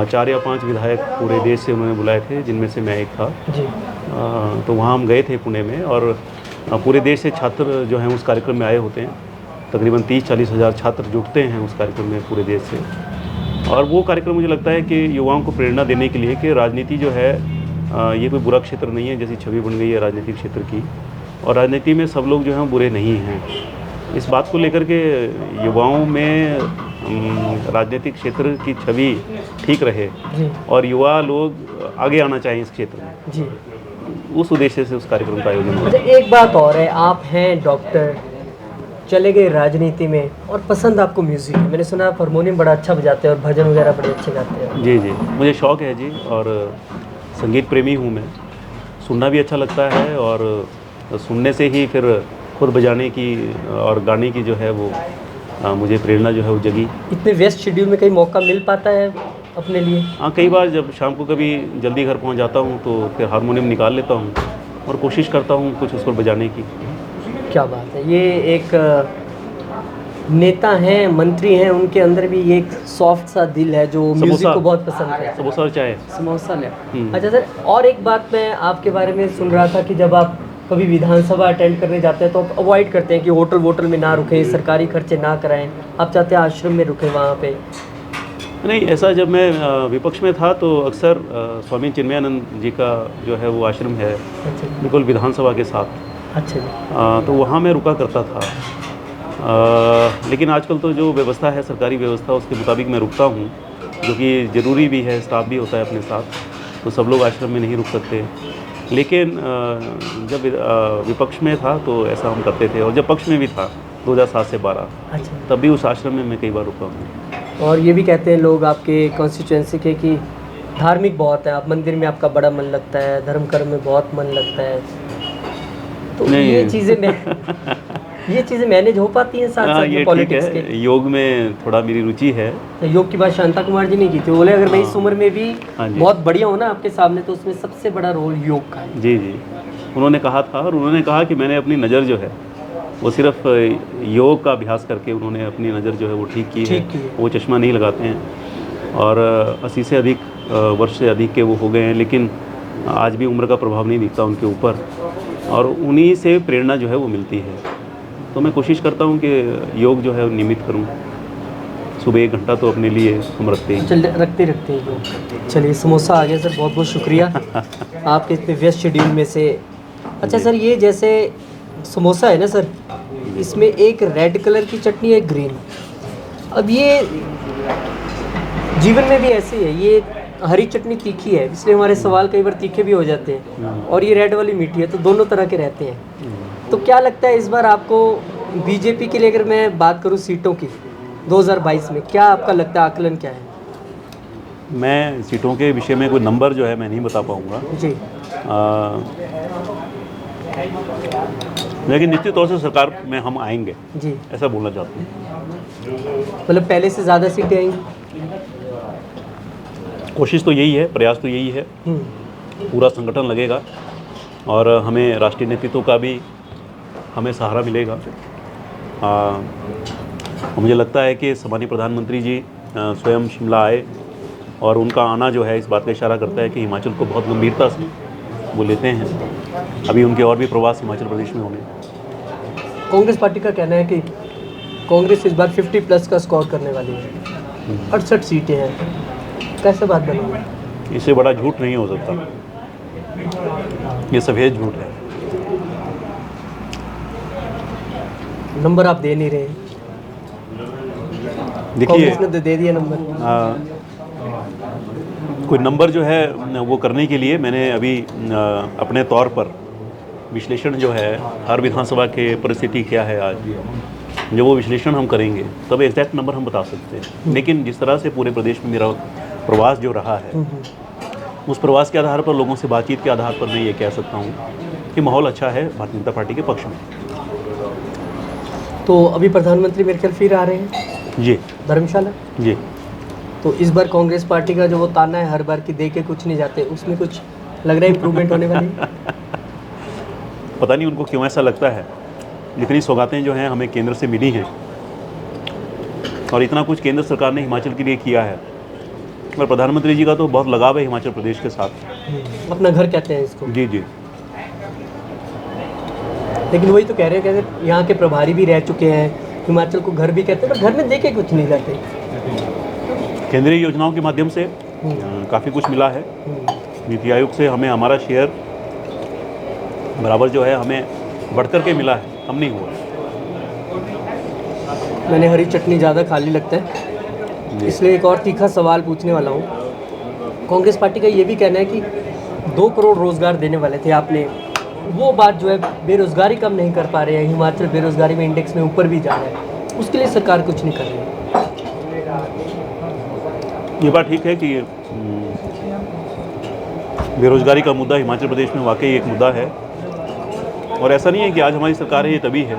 4 या 5 विधायक पूरे देश से उन्होंने बुलाए थे, जिनमें से मैं एक था जी। तो वहाँ हम गए थे पुणे में, और पूरे देश से छात्र जो हैं उस कार्यक्रम में आए होते हैं। तकरीबन 30-40 हज़ार छात्र जुटते हैं उस कार्यक्रम में पूरे देश से, और वो कार्यक्रम मुझे लगता है कि युवाओं को प्रेरणा देने के लिए कि राजनीति जो है ये कोई बुरा क्षेत्र नहीं है, जैसी छवि बन गई है राजनीतिक क्षेत्र की, और राजनीति में सब लोग जो हैं बुरे नहीं हैं। इस बात को लेकर के युवाओं में राजनीतिक क्षेत्र की छवि ठीक रहे जी। और युवा लोग आगे आना चाहिए इस क्षेत्र में, जी। उस उद्देश्य से उस कार्यक्रम का आयोजन हुआ। अच्छा, एक बात और है, आप हैं डॉक्टर, चले गए राजनीति में, और पसंद आपको म्यूज़िक है, मैंने सुना आप हारमोनियम बड़ा अच्छा बजाते हैं और भजन वगैरह बड़े अच्छे गाते हैं। जी जी, मुझे शौक़ है जी, और संगीत प्रेमी हूँ मैं, सुनना भी अच्छा लगता है, और सुनने से ही फिर खुद बजाने की और गाने की जो है वो मुझे प्रेरणा जो है वो जगी। इतने व्यस्त शेड्यूल में कहीं मौका मिल पाता है अपने लिए? हाँ, कई बार जब शाम को कभी जल्दी घर पहुँच जाता हूँ तो फिर हारमोनियम निकाल लेता हूँ और कोशिश करता हूँ कुछ उस पर बजाने की। क्या बात है, ये एक नेता हैं, मंत्री हैं, उनके अंदर भी एक सॉफ्ट सा दिल है जो म्यूजिक को बहुत पसंद करता है। समोसा और चाय। समोसा ले। अच्छा सर, और एक बात मैं आपके बारे में सुन रहा था कि जब आप कभी विधानसभा अटेंड करने जाते हैं तो आप अवॉइड करते हैं कि होटल वोटल में ना रुकें, सरकारी खर्चे ना कराएं, आप चाहते हैं आश्रम में रुकें वहाँ पे। नहीं, ऐसा जब मैं विपक्ष में था तो अक्सर स्वामी चिन्मयानंद जी का जो है वो आश्रम है बिल्कुल विधानसभा के साथ। अच्छा जी। तो वहाँ मैं रुका करता था, लेकिन आजकल तो जो व्यवस्था है सरकारी व्यवस्था उसके मुताबिक मैं रुकता हूँ, जो कि ज़रूरी भी है, स्टाफ भी होता है अपने साथ, तो सब लोग आश्रम में नहीं रुक सकते। लेकिन जब विपक्ष में था तो ऐसा हम करते थे, और जब पक्ष में भी था 2007 से 12, अच्छा, तब भी उस आश्रम में मैं कई बार रुका हूँ। और ये भी कहते हैं लोग आपके कॉन्स्टिट्यूएंसी के कि धार्मिक बहुत है, आप मंदिर में आपका बड़ा मन लगता है, धर्म कर्म में बहुत मन लगता है, तो नहीं। ये चीज़ें मैनेज हो पाती हैं साथ हाँ, साथ ये में ठीक पॉलिटिक्स के? है, योग में थोड़ा मेरी रुचि है। योग की बात शांता कुमार जी ने की थी, बोले अगर मैं इस उम्र में भी हाँ जी। बहुत बढ़िया हूँ ना आपके सामने, तो उसमें सबसे बड़ा रोल योग का है। जी जी, उन्होंने कहा था, और उन्होंने कहा कि मैंने अपनी नज़र जो है वो सिर्फ योग का अभ्यास करके उन्होंने अपनी नज़र जो है वो ठीक की है। वो चश्मा नहीं लगाते हैं, और 80 से अधिक वर्ष से अधिक के वो हो गए हैं, लेकिन आज भी उम्र का प्रभाव नहीं दिखता उनके ऊपर, और उन्हीं से प्रेरणा जो है वो मिलती है। तो मैं कोशिश करता हूँ कि योग जो है वो नियमित करूँ, सुबह 1 घंटा तो अपने लिए हम रखते हैं। चल रखते हैं योग। चलिए, समोसा आ गया सर, बहुत बहुत शुक्रिया आपके इतने व्यस्त शेड्यूल में से। अच्छा सर, ये जैसे समोसा है ना सर, इसमें एक रेड कलर की चटनी, एक ग्रीन। अब ये जीवन में भी ऐसे ही है, ये हरी चटनी तीखी है, इसलिए हमारे सवाल कई बार तीखे भी हो जाते हैं, और ये रेड वाली मीठी है, तो दोनों तरह के रहते हैं। तो क्या लगता है इस बार आपको बीजेपी के लिए, अगर मैं बात करूं सीटों की 2022 में, क्या आपका लगता है, आकलन क्या है? मैं सीटों के विषय में कोई नंबर जो है मैं नहीं बता पाऊँगा जी। लेकिन निश्चित तौर से सरकार में हम आएंगे, जी, ऐसा बोलना चाहते हैं। मतलब पहले से ज़्यादा सीटें आएंगी? कोशिश तो यही है, प्रयास तो यही है, पूरा संगठन लगेगा, और हमें राष्ट्रीय नेतृत्व का भी हमें सहारा मिलेगा। मुझे लगता है कि सम्मानीय प्रधानमंत्री जी स्वयं शिमला आए, और उनका आना जो है इस बात का इशारा करता है कि हिमाचल को बहुत गंभीरता से वो लेते हैं। अभी उनके और भी प्रवास हिमाचल प्रदेश में होंगे। कांग्रेस पार्टी का कहना है कि कांग्रेस इस बार 50+ का स्कोर करने वाली है, 68 सीटें हैं, कैसे बात बनेगी? इससे बड़ा झूठ नहीं हो सकता, ये सफेद झूठ है। नंबर आप दे नहीं रहे, देखिए, कांग्रेस ने तो दे दिया नंबर। कोई नंबर जो है वो करने के लिए मैंने अभी अपने तौर पर विश्लेषण जो है हर विधानसभा के परिस्थिति क्या है आज, जब वो विश्लेषण हम करेंगे तब एग्जैक्ट नंबर हम बता सकते हैं। लेकिन जिस तरह से पूरे प्रदेश में मेरा प्रवास जो रहा है, उस प्रवास के आधार पर, लोगों से बातचीत के आधार पर मैं ये कह सकता हूँ कि माहौल अच्छा है भारतीय जनता पार्टी के पक्ष में। तो अभी प्रधानमंत्री मेरे ख्याल फिर आ रहे हैं जी, धर्मशाला जी। तो इस बार कांग्रेस पार्टी का जो वो ताना है हर बार की दे के कुछ नहीं जाते, उसमें कुछ लग रहा है इम्प्रूवमेंट होने वाली है? पता नहीं उनको क्यों ऐसा लगता है। जितनी सौगातें जो हैं हमें केंद्र से मिली हैं, और इतना कुछ केंद्र सरकार ने हिमाचल के लिए किया है, और प्रधानमंत्री जी का तो बहुत लगाव है हिमाचल प्रदेश के साथ। अपना घर कहते हैं इसको। जी जी। लेकिन वही तो कह रहे हैं कि अगर यहाँ के प्रभारी भी रह चुके हैं, हिमाचल को घर भी कहते हैं, पर घर में देखे कुछ नहीं जाते। केंद्रीय योजनाओं के माध्यम से काफ़ी कुछ मिला है। नीति आयोग से हमें हमारा शेयर बराबर जो है हमें बढ़कर के मिला है, कम नहीं हुआ। मैंने हरी चटनी ज़्यादा खाली लगता है, इसलिए एक और तीखा सवाल पूछने वाला हूँ। कांग्रेस पार्टी का ये भी कहना है कि 2 करोड़ रोज़गार देने वाले थे आपने, वो बात जो है बेरोज़गारी कम नहीं कर पा रहे हैं, हिमाचल बेरोज़गारी में इंडेक्स में ऊपर भी जा रहा है, उसके लिए सरकार कुछ नहीं कर रही है। ये बात ठीक है कि बेरोज़गारी का मुद्दा हिमाचल प्रदेश में वाकई एक मुद्दा है, और ऐसा नहीं है कि आज हमारी सरकार है ये तभी है।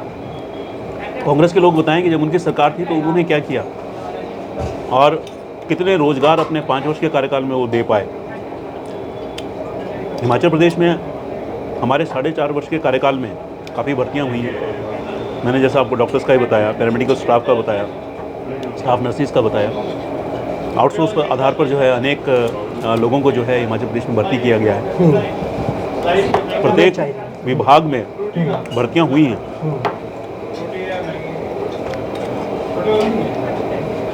कांग्रेस के लोग बताएं कि जब उनकी सरकार थी तो उन्होंने क्या किया, और कितने रोज़गार अपने 5 वर्ष के कार्यकाल में वो दे पाए। हिमाचल प्रदेश में हमारे 4.5 वर्ष के कार्यकाल में काफ़ी भर्तियाँ हुई हैं। मैंने जैसा आपको डॉक्टर्स का ही बताया, पैरामेडिकल स्टाफ का बताया, स्टाफ नर्सिस का बताया, आउटसोर्स के आधार पर जो है अनेक लोगों को जो है हिमाचल प्रदेश में भर्ती किया गया है। प्रत्येक विभाग में भर्तियां हुई हैं।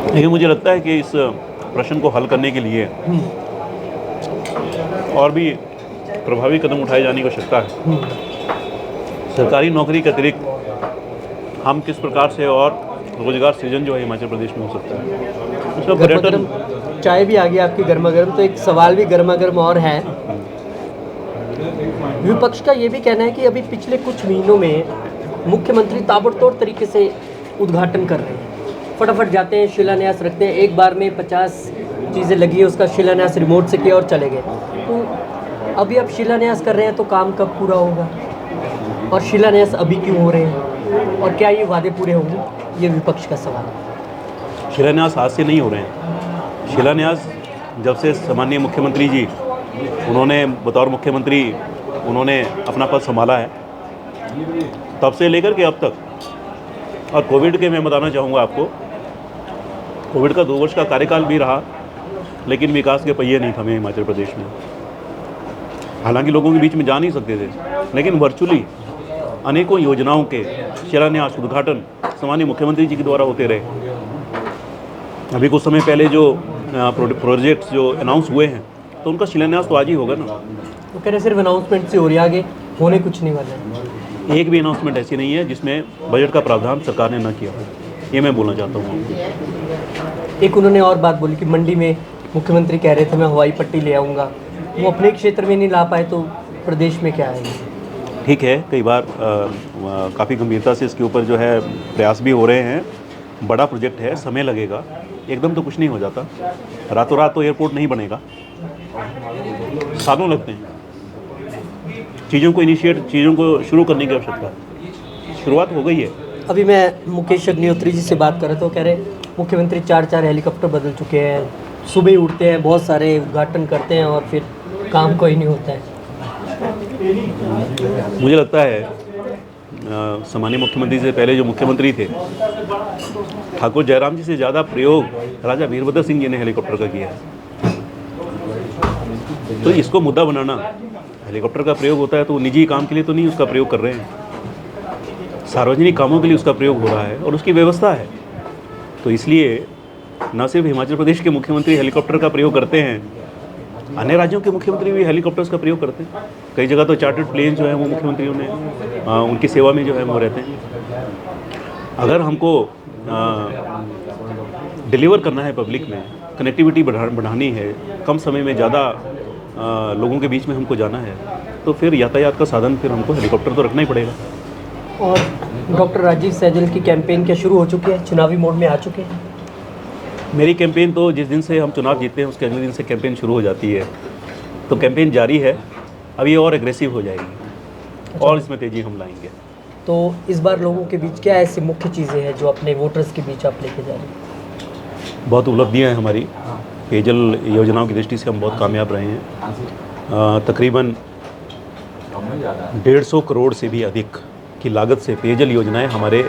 लेकिन मुझे लगता है कि इस प्रश्न को हल करने के लिए और भी प्रभावी कदम उठाए जाने की आवश्यकता है। सरकारी नौकरी के अतिरिक्त हम किस प्रकार से और रोजगार सृजन जो है हिमाचल प्रदेश में हो सकता है, उसका पर्यटन। चाय भी आ गई आपकी गर्मा गर्म, तो एक सवाल भी गर्मा गर्म और है। विपक्ष का ये भी कहना है कि अभी पिछले कुछ महीनों में मुख्यमंत्री ताबड़तोड़ तरीके से उद्घाटन कर रहे हैं, फटाफट जाते हैं, शिलान्यास रखते हैं, एक बार में 50 चीज़ें लगी है उसका शिलान्यास रिमोट से किया और चले गए। तो अभी आप शिलान्यास कर रहे हैं तो काम कब पूरा होगा, और शिलान्यास अभी क्यों हो रहे हैं, और क्या ये वादे पूरे होंगे, ये विपक्ष का सवाल है। शिलान्यास आज से नहीं हो रहे हैं। शिलान्यास जब से सामान्य मुख्यमंत्री जी उन्होंने बतौर मुख्यमंत्री उन्होंने अपना पद संभाला है, तब से लेकर के अब तक। और कोविड के मैं बताना चाहूँगा आपको, कोविड का 2 वर्ष का कार्यकाल भी रहा, लेकिन विकास के पहिए नहीं थमे हिमाचल प्रदेश में। हालांकि लोगों के बीच में जा नहीं सकते थे, लेकिन वर्चुअली अनेकों योजनाओं के शिलान्यास उद्घाटन सामान्य मुख्यमंत्री जी के द्वारा होते रहे। अभी कुछ समय पहले जो प्रोजेक्ट्स जो अनाउंस हुए हैं, तो उनका शिलान्यास तो आज ही होगा ना। तो कह रहे सिर्फ अनाउंसमेंट से हो रही है, आगे होने कुछ नहीं वाला है। एक भी अनाउंसमेंट ऐसी नहीं है जिसमें बजट का प्रावधान सरकार ने न किया हो, ये मैं बोलना चाहता हूँ। एक उन्होंने और बात बोली कि मंडी में मुख्यमंत्री कह रहे थे मैं हवाई पट्टी ले आऊँगा, वो अपने क्षेत्र में नहीं ला पाए, तो प्रदेश में क्या आएगा। ठीक है, कई बार काफ़ी गंभीरता से इसके ऊपर जो है प्रयास भी हो रहे हैं। बड़ा प्रोजेक्ट है, समय लगेगा, एकदम तो कुछ नहीं हो जाता। रातों रात तो एयरपोर्ट नहीं बनेगा, सालों लगते हैं। चीज़ों को शुरू करने की आवश्यकता है। शुरुआत हो गई है। अभी मैं मुकेश अग्निहोत्री जी से बात कर रहा था, वो कह रहे मुख्यमंत्री 4 हेलीकॉप्टर बदल चुके हैं, सुबह ही उठते हैं, बहुत सारे उद्घाटन करते हैं और फिर काम कोई नहीं होता है। मुझे लगता है सामान्य मुख्यमंत्री से पहले जो मुख्यमंत्री थे ठाकुर जयराम जी से ज़्यादा प्रयोग राजा वीरभद्र सिंह जी ने हेलीकॉप्टर का किया है। तो इसको मुद्दा बनाना, हेलीकॉप्टर का प्रयोग होता है तो निजी काम के लिए तो नहीं उसका प्रयोग कर रहे हैं, सार्वजनिक कामों के लिए उसका प्रयोग हो रहा है और उसकी व्यवस्था है। तो इसलिए न सिर्फ हिमाचल प्रदेश के मुख्यमंत्री हेलीकॉप्टर का प्रयोग करते हैं, अन्य राज्यों के मुख्यमंत्री भी हेलीकॉप्टर्स का प्रयोग करते हैं। कई जगह तो चार्टर्ड प्लेन जो है वो मुख्यमंत्रियों ने उनकी सेवा में जो है वो रहते हैं। अगर हमको डिलीवर करना है पब्लिक में, कनेक्टिविटी बढ़ानी है, कम समय में ज़्यादा लोगों के बीच में हमको जाना है, तो फिर यातायात का साधन फिर हमको हेलीकॉप्टर तो रखना ही पड़ेगा। और डॉक्टर राजीव सैजल की कैंपेन क्या शुरू हो चुकी है, चुनावी मोड में आ चुके हैं। मेरी कैंपेन तो जिस दिन से हम चुनाव जीतते हैं उसके अगले दिन से कैंपेन शुरू हो जाती है, तो कैंपेन जारी है। अब ये और एग्रेसिव हो जाएगी और इसमें तेज़ी हम लाएंगे। तो इस बार लोगों के बीच क्या ऐसी मुख्य चीज़ें हैं जो अपने वोटर्स के बीच आप लेके जा रहे हैं। बहुत उपलब्धियां हैं हमारी, पेयजल योजनाओं की दृष्टि से हम बहुत कामयाब रहे हैं। तकरीबन 150 करोड़ से भी अधिक की लागत से पेयजल योजनाएं हमारे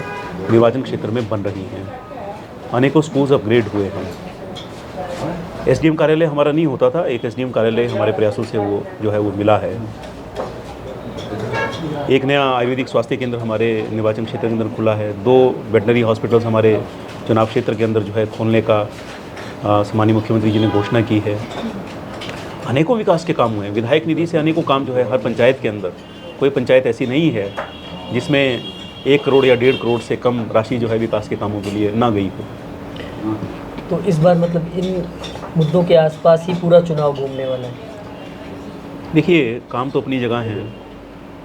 निर्वाचन क्षेत्र में बन रही हैं। अनेकों स्कूल्स अपग्रेड हुए हैं। एसडीएम कार्यालय हमारा नहीं होता था, एक एसडीएम कार्यालय हमारे प्रयासों से वो जो है वो मिला है। एक नया आयुर्वेदिक स्वास्थ्य केंद्र हमारे निर्वाचन क्षेत्र के अंदर खुला है। 2 वेटनरी हॉस्पिटल्स हमारे चुनाव क्षेत्र के अंदर जो है खोलने का सामान्य मुख्यमंत्री जी ने घोषणा की है। अनेकों विकास के काम हुए हैं। विधायक निधि से अनेकों काम जो है हर पंचायत के अंदर, कोई पंचायत ऐसी नहीं है जिसमें 1 करोड़ या 1.5 करोड़ से कम राशि जो है विकास के कामों के लिए ना गई हो। तो इस बार मतलब इन मुद्दों के आसपास ही पूरा चुनाव घूमने वाला है। देखिए, काम तो अपनी जगह हैं,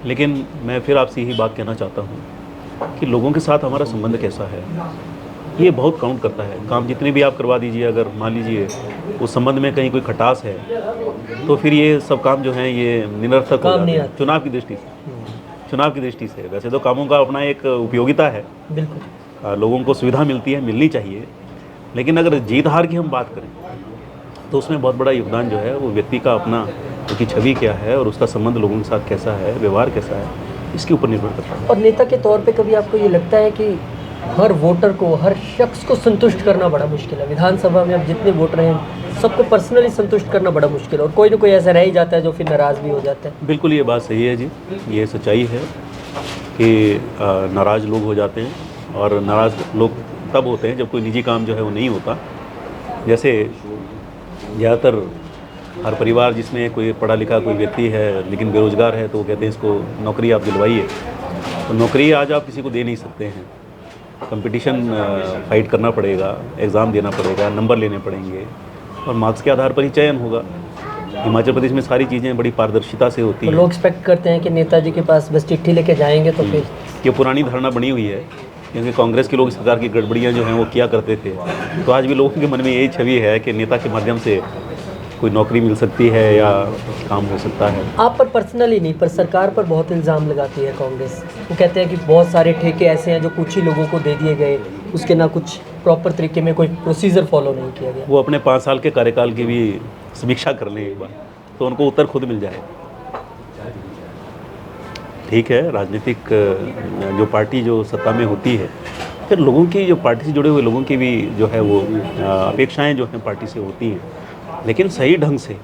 लेकिन मैं फिर आपसे यही बात कहना चाहता हूँ कि लोगों के साथ हमारा संबंध कैसा है, ये बहुत काउंट करता है। काम जितने भी आप करवा दीजिए, अगर मान लीजिए उस संबंध में कहीं कोई खटास है, तो फिर ये सब काम जो है ये निरर्थक हो जाते हैं चुनाव की दृष्टि से। वैसे तो कामों का अपना एक उपयोगिता है, बिल्कुल लोगों को सुविधा मिलती है, मिलनी चाहिए, लेकिन अगर जीत हार की हम बात करें तो उसमें बहुत बड़ा योगदान जो है वो व्यक्ति का अपना, उसकी छवि क्या है और उसका संबंध लोगों के साथ कैसा है, व्यवहार कैसा है, इसके ऊपर निर्भर करता है। और नेता के तौर पे कभी आपको ये लगता है कि हर वोटर को, हर शख्स को संतुष्ट करना बड़ा मुश्किल है। विधानसभा में अब जितने वोटर हैं सबको पर्सनली संतुष्ट करना बड़ा मुश्किल है, और कोई ना कोई ऐसा रह ही जाता है जो फिर नाराज़ भी हो जाता है। बिल्कुल, ये बात सही है जी, ये सच्चाई है कि नाराज़ लोग हो जाते हैं, और नाराज़ लोग तब होते हैं जब कोई निजी काम जो है वो नहीं होता। जैसे ज़्यादातर हर परिवार जिसमें कोई पढ़ा लिखा कोई व्यक्ति है लेकिन बेरोज़गार है, तो वो कहते हैं इसको नौकरी आप दिलवाइए। तो नौकरी आज आप किसी को दे नहीं सकते हैं, कंपटीशन फाइट करना पड़ेगा, एग्ज़ाम देना पड़ेगा, नंबर लेने पड़ेंगे और मार्क्स के आधार पर ही चयन होगा। हिमाचल प्रदेश में सारी चीज़ें बड़ी पारदर्शिता से होती हैं। लोग एक्सपेक्ट करते हैं कि नेताजी के पास बस चिट्ठी लेके जाएंगे तो फिर ये पुरानी धारणा बनी हुई है क्योंकि कांग्रेस के लोग इस प्रकार की गड़बड़ियाँ जो हैं वो किया करते थे। तो आज भी लोगों के मन में यही छवि है कि नेता के माध्यम से कोई नौकरी मिल सकती है या काम हो सकता है। आप पर पर्सनली नहीं, पर सरकार पर बहुत इल्ज़ाम लगाती है कांग्रेस। वो कहते हैं कि बहुत सारे ठेके ऐसे हैं जो कुछ ही लोगों को दे दिए गए, उसके ना कुछ प्रॉपर तरीके में कोई प्रोसीजर फॉलो नहीं किया गया। वो अपने 5 साल के कार्यकाल की भी समीक्षा कर लें एक बार, तो उनको उत्तर खुद मिल जाए। ठीक है, राजनीतिक जो पार्टी जो सत्ता में होती है, फिर लोगों की जो पार्टी से जुड़े हुए लोगों की भी जो है वो अपेक्षाएं जो हैं पार्टी से होती हैं, लेकिन सही ढंग से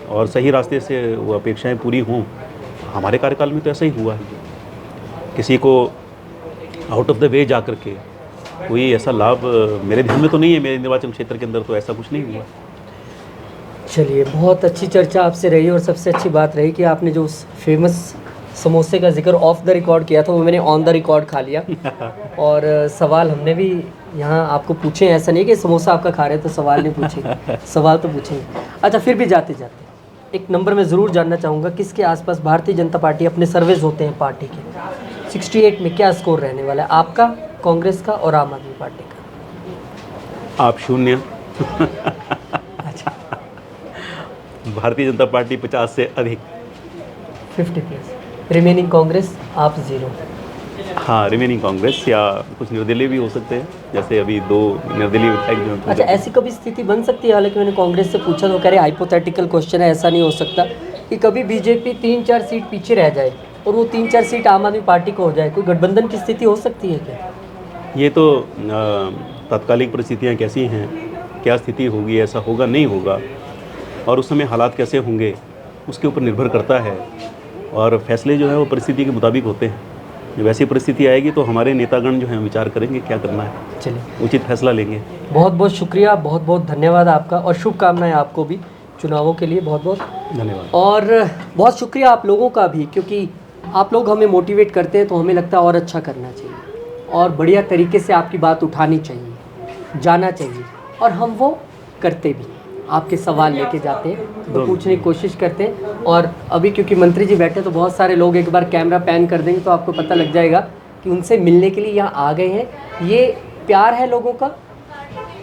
और सही रास्ते से वो अपेक्षाएं पूरी हों। हमारे कार्यकाल में तो ऐसा ही हुआ है, किसी को आउट ऑफ द वे जा कर के कोई ऐसा लाभ मेरे ध्यान में तो नहीं है, मेरे निर्वाचन क्षेत्र के अंदर तो ऐसा कुछ नहीं हुआ। चलिए, बहुत अच्छी चर्चा आपसे रही और सबसे अच्छी बात रही कि आपने जो उस फेमस समोसे का जिक्र ऑफ द रिकॉर्ड किया था वो मैंने ऑन द रिकॉर्ड खा लिया। और सवाल हमने भी यहाँ आपको पूछे हैं, ऐसा नहीं कि समोसा आपका खा रहे तो सवाल नहीं पूछेंगे, सवाल तो पूछेंगे। अच्छा, फिर भी जाते जाते एक नंबर मैं ज़रूर जानना चाहूँगा, किसके आसपास भारतीय जनता पार्टी अपने सर्वेज होते हैं पार्टी के 68 में क्या स्कोर रहने वाला है, आपका, कांग्रेस का और आम आदमी पार्टी का? आप 0। अच्छा, भारतीय जनता पार्टी 50 से अधिक। 50+, रिमेनिंग कांग्रेस, आप 0। हाँ, रिमेनिंग कांग्रेस या कुछ निर्दलीय भी हो सकते हैं, जैसे अभी 2 निर्दलीय विधायक जो हैं। अच्छा, ऐसी कभी स्थिति बन सकती है? हालांकि मैंने कांग्रेस से पूछा तो कह रहे हाइपोथेटिकल क्वेश्चन है, ऐसा नहीं हो सकता कि कभी बीजेपी 3-4 सीट पीछे रह जाए और वो 3-4 सीट आम आदमी पार्टी को हो जाए, कोई गठबंधन की स्थिति हो सकती है क्या? ये तो तात्कालिक परिस्थितियाँ कैसी हैं, क्या स्थिति होगी, ऐसा होगा नहीं होगा, और उस समय हालात कैसे होंगे उसके ऊपर निर्भर करता है। और फैसले जो है वो परिस्थिति के मुताबिक होते हैं। जब ऐसी परिस्थिति आएगी तो हमारे नेतागण जो हैं विचार करेंगे क्या करना है, चलिए, उचित फैसला लेंगे। बहुत बहुत शुक्रिया, बहुत बहुत धन्यवाद आपका और शुभकामनाएं आपको भी चुनावों के लिए। बहुत बहुत धन्यवाद। और बहुत शुक्रिया आप लोगों का भी, क्योंकि आप लोग हमें मोटिवेट करते हैं तो हमें लगता है और अच्छा करना चाहिए और बढ़िया तरीके से आपकी बात उठानी चाहिए, जाना चाहिए, और हम वो करते भी। आपके सवाल लेके जाते हैं तो पूछने की कोशिश करते हैं। और अभी क्योंकि मंत्री जी बैठे तो बहुत सारे लोग, एक बार कैमरा पैन कर देंगे तो आपको पता लग जाएगा कि उनसे मिलने के लिए यहाँ आ गए हैं। ये प्यार है लोगों का,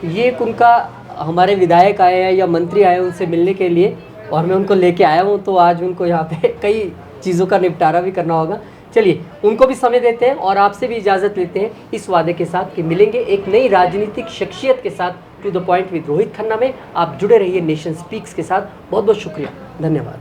ये उनका, हमारे विधायक आए हैं या मंत्री आए हैं उनसे मिलने के लिए और मैं उनको लेके आया हूँ, तो आज उनको यहाँ पे कई चीज़ों का निपटारा भी करना होगा। चलिए, उनको भी समय देते हैं और आपसे भी इजाज़त लेते हैं इस वादे के साथ कि मिलेंगे एक नई राजनीतिक शख्सियत के साथ to the point with Rohit Khanna में। आप जुड़े रहिए नेशन स्पीक्स के साथ। बहुत बहुत शुक्रिया, धन्यवाद।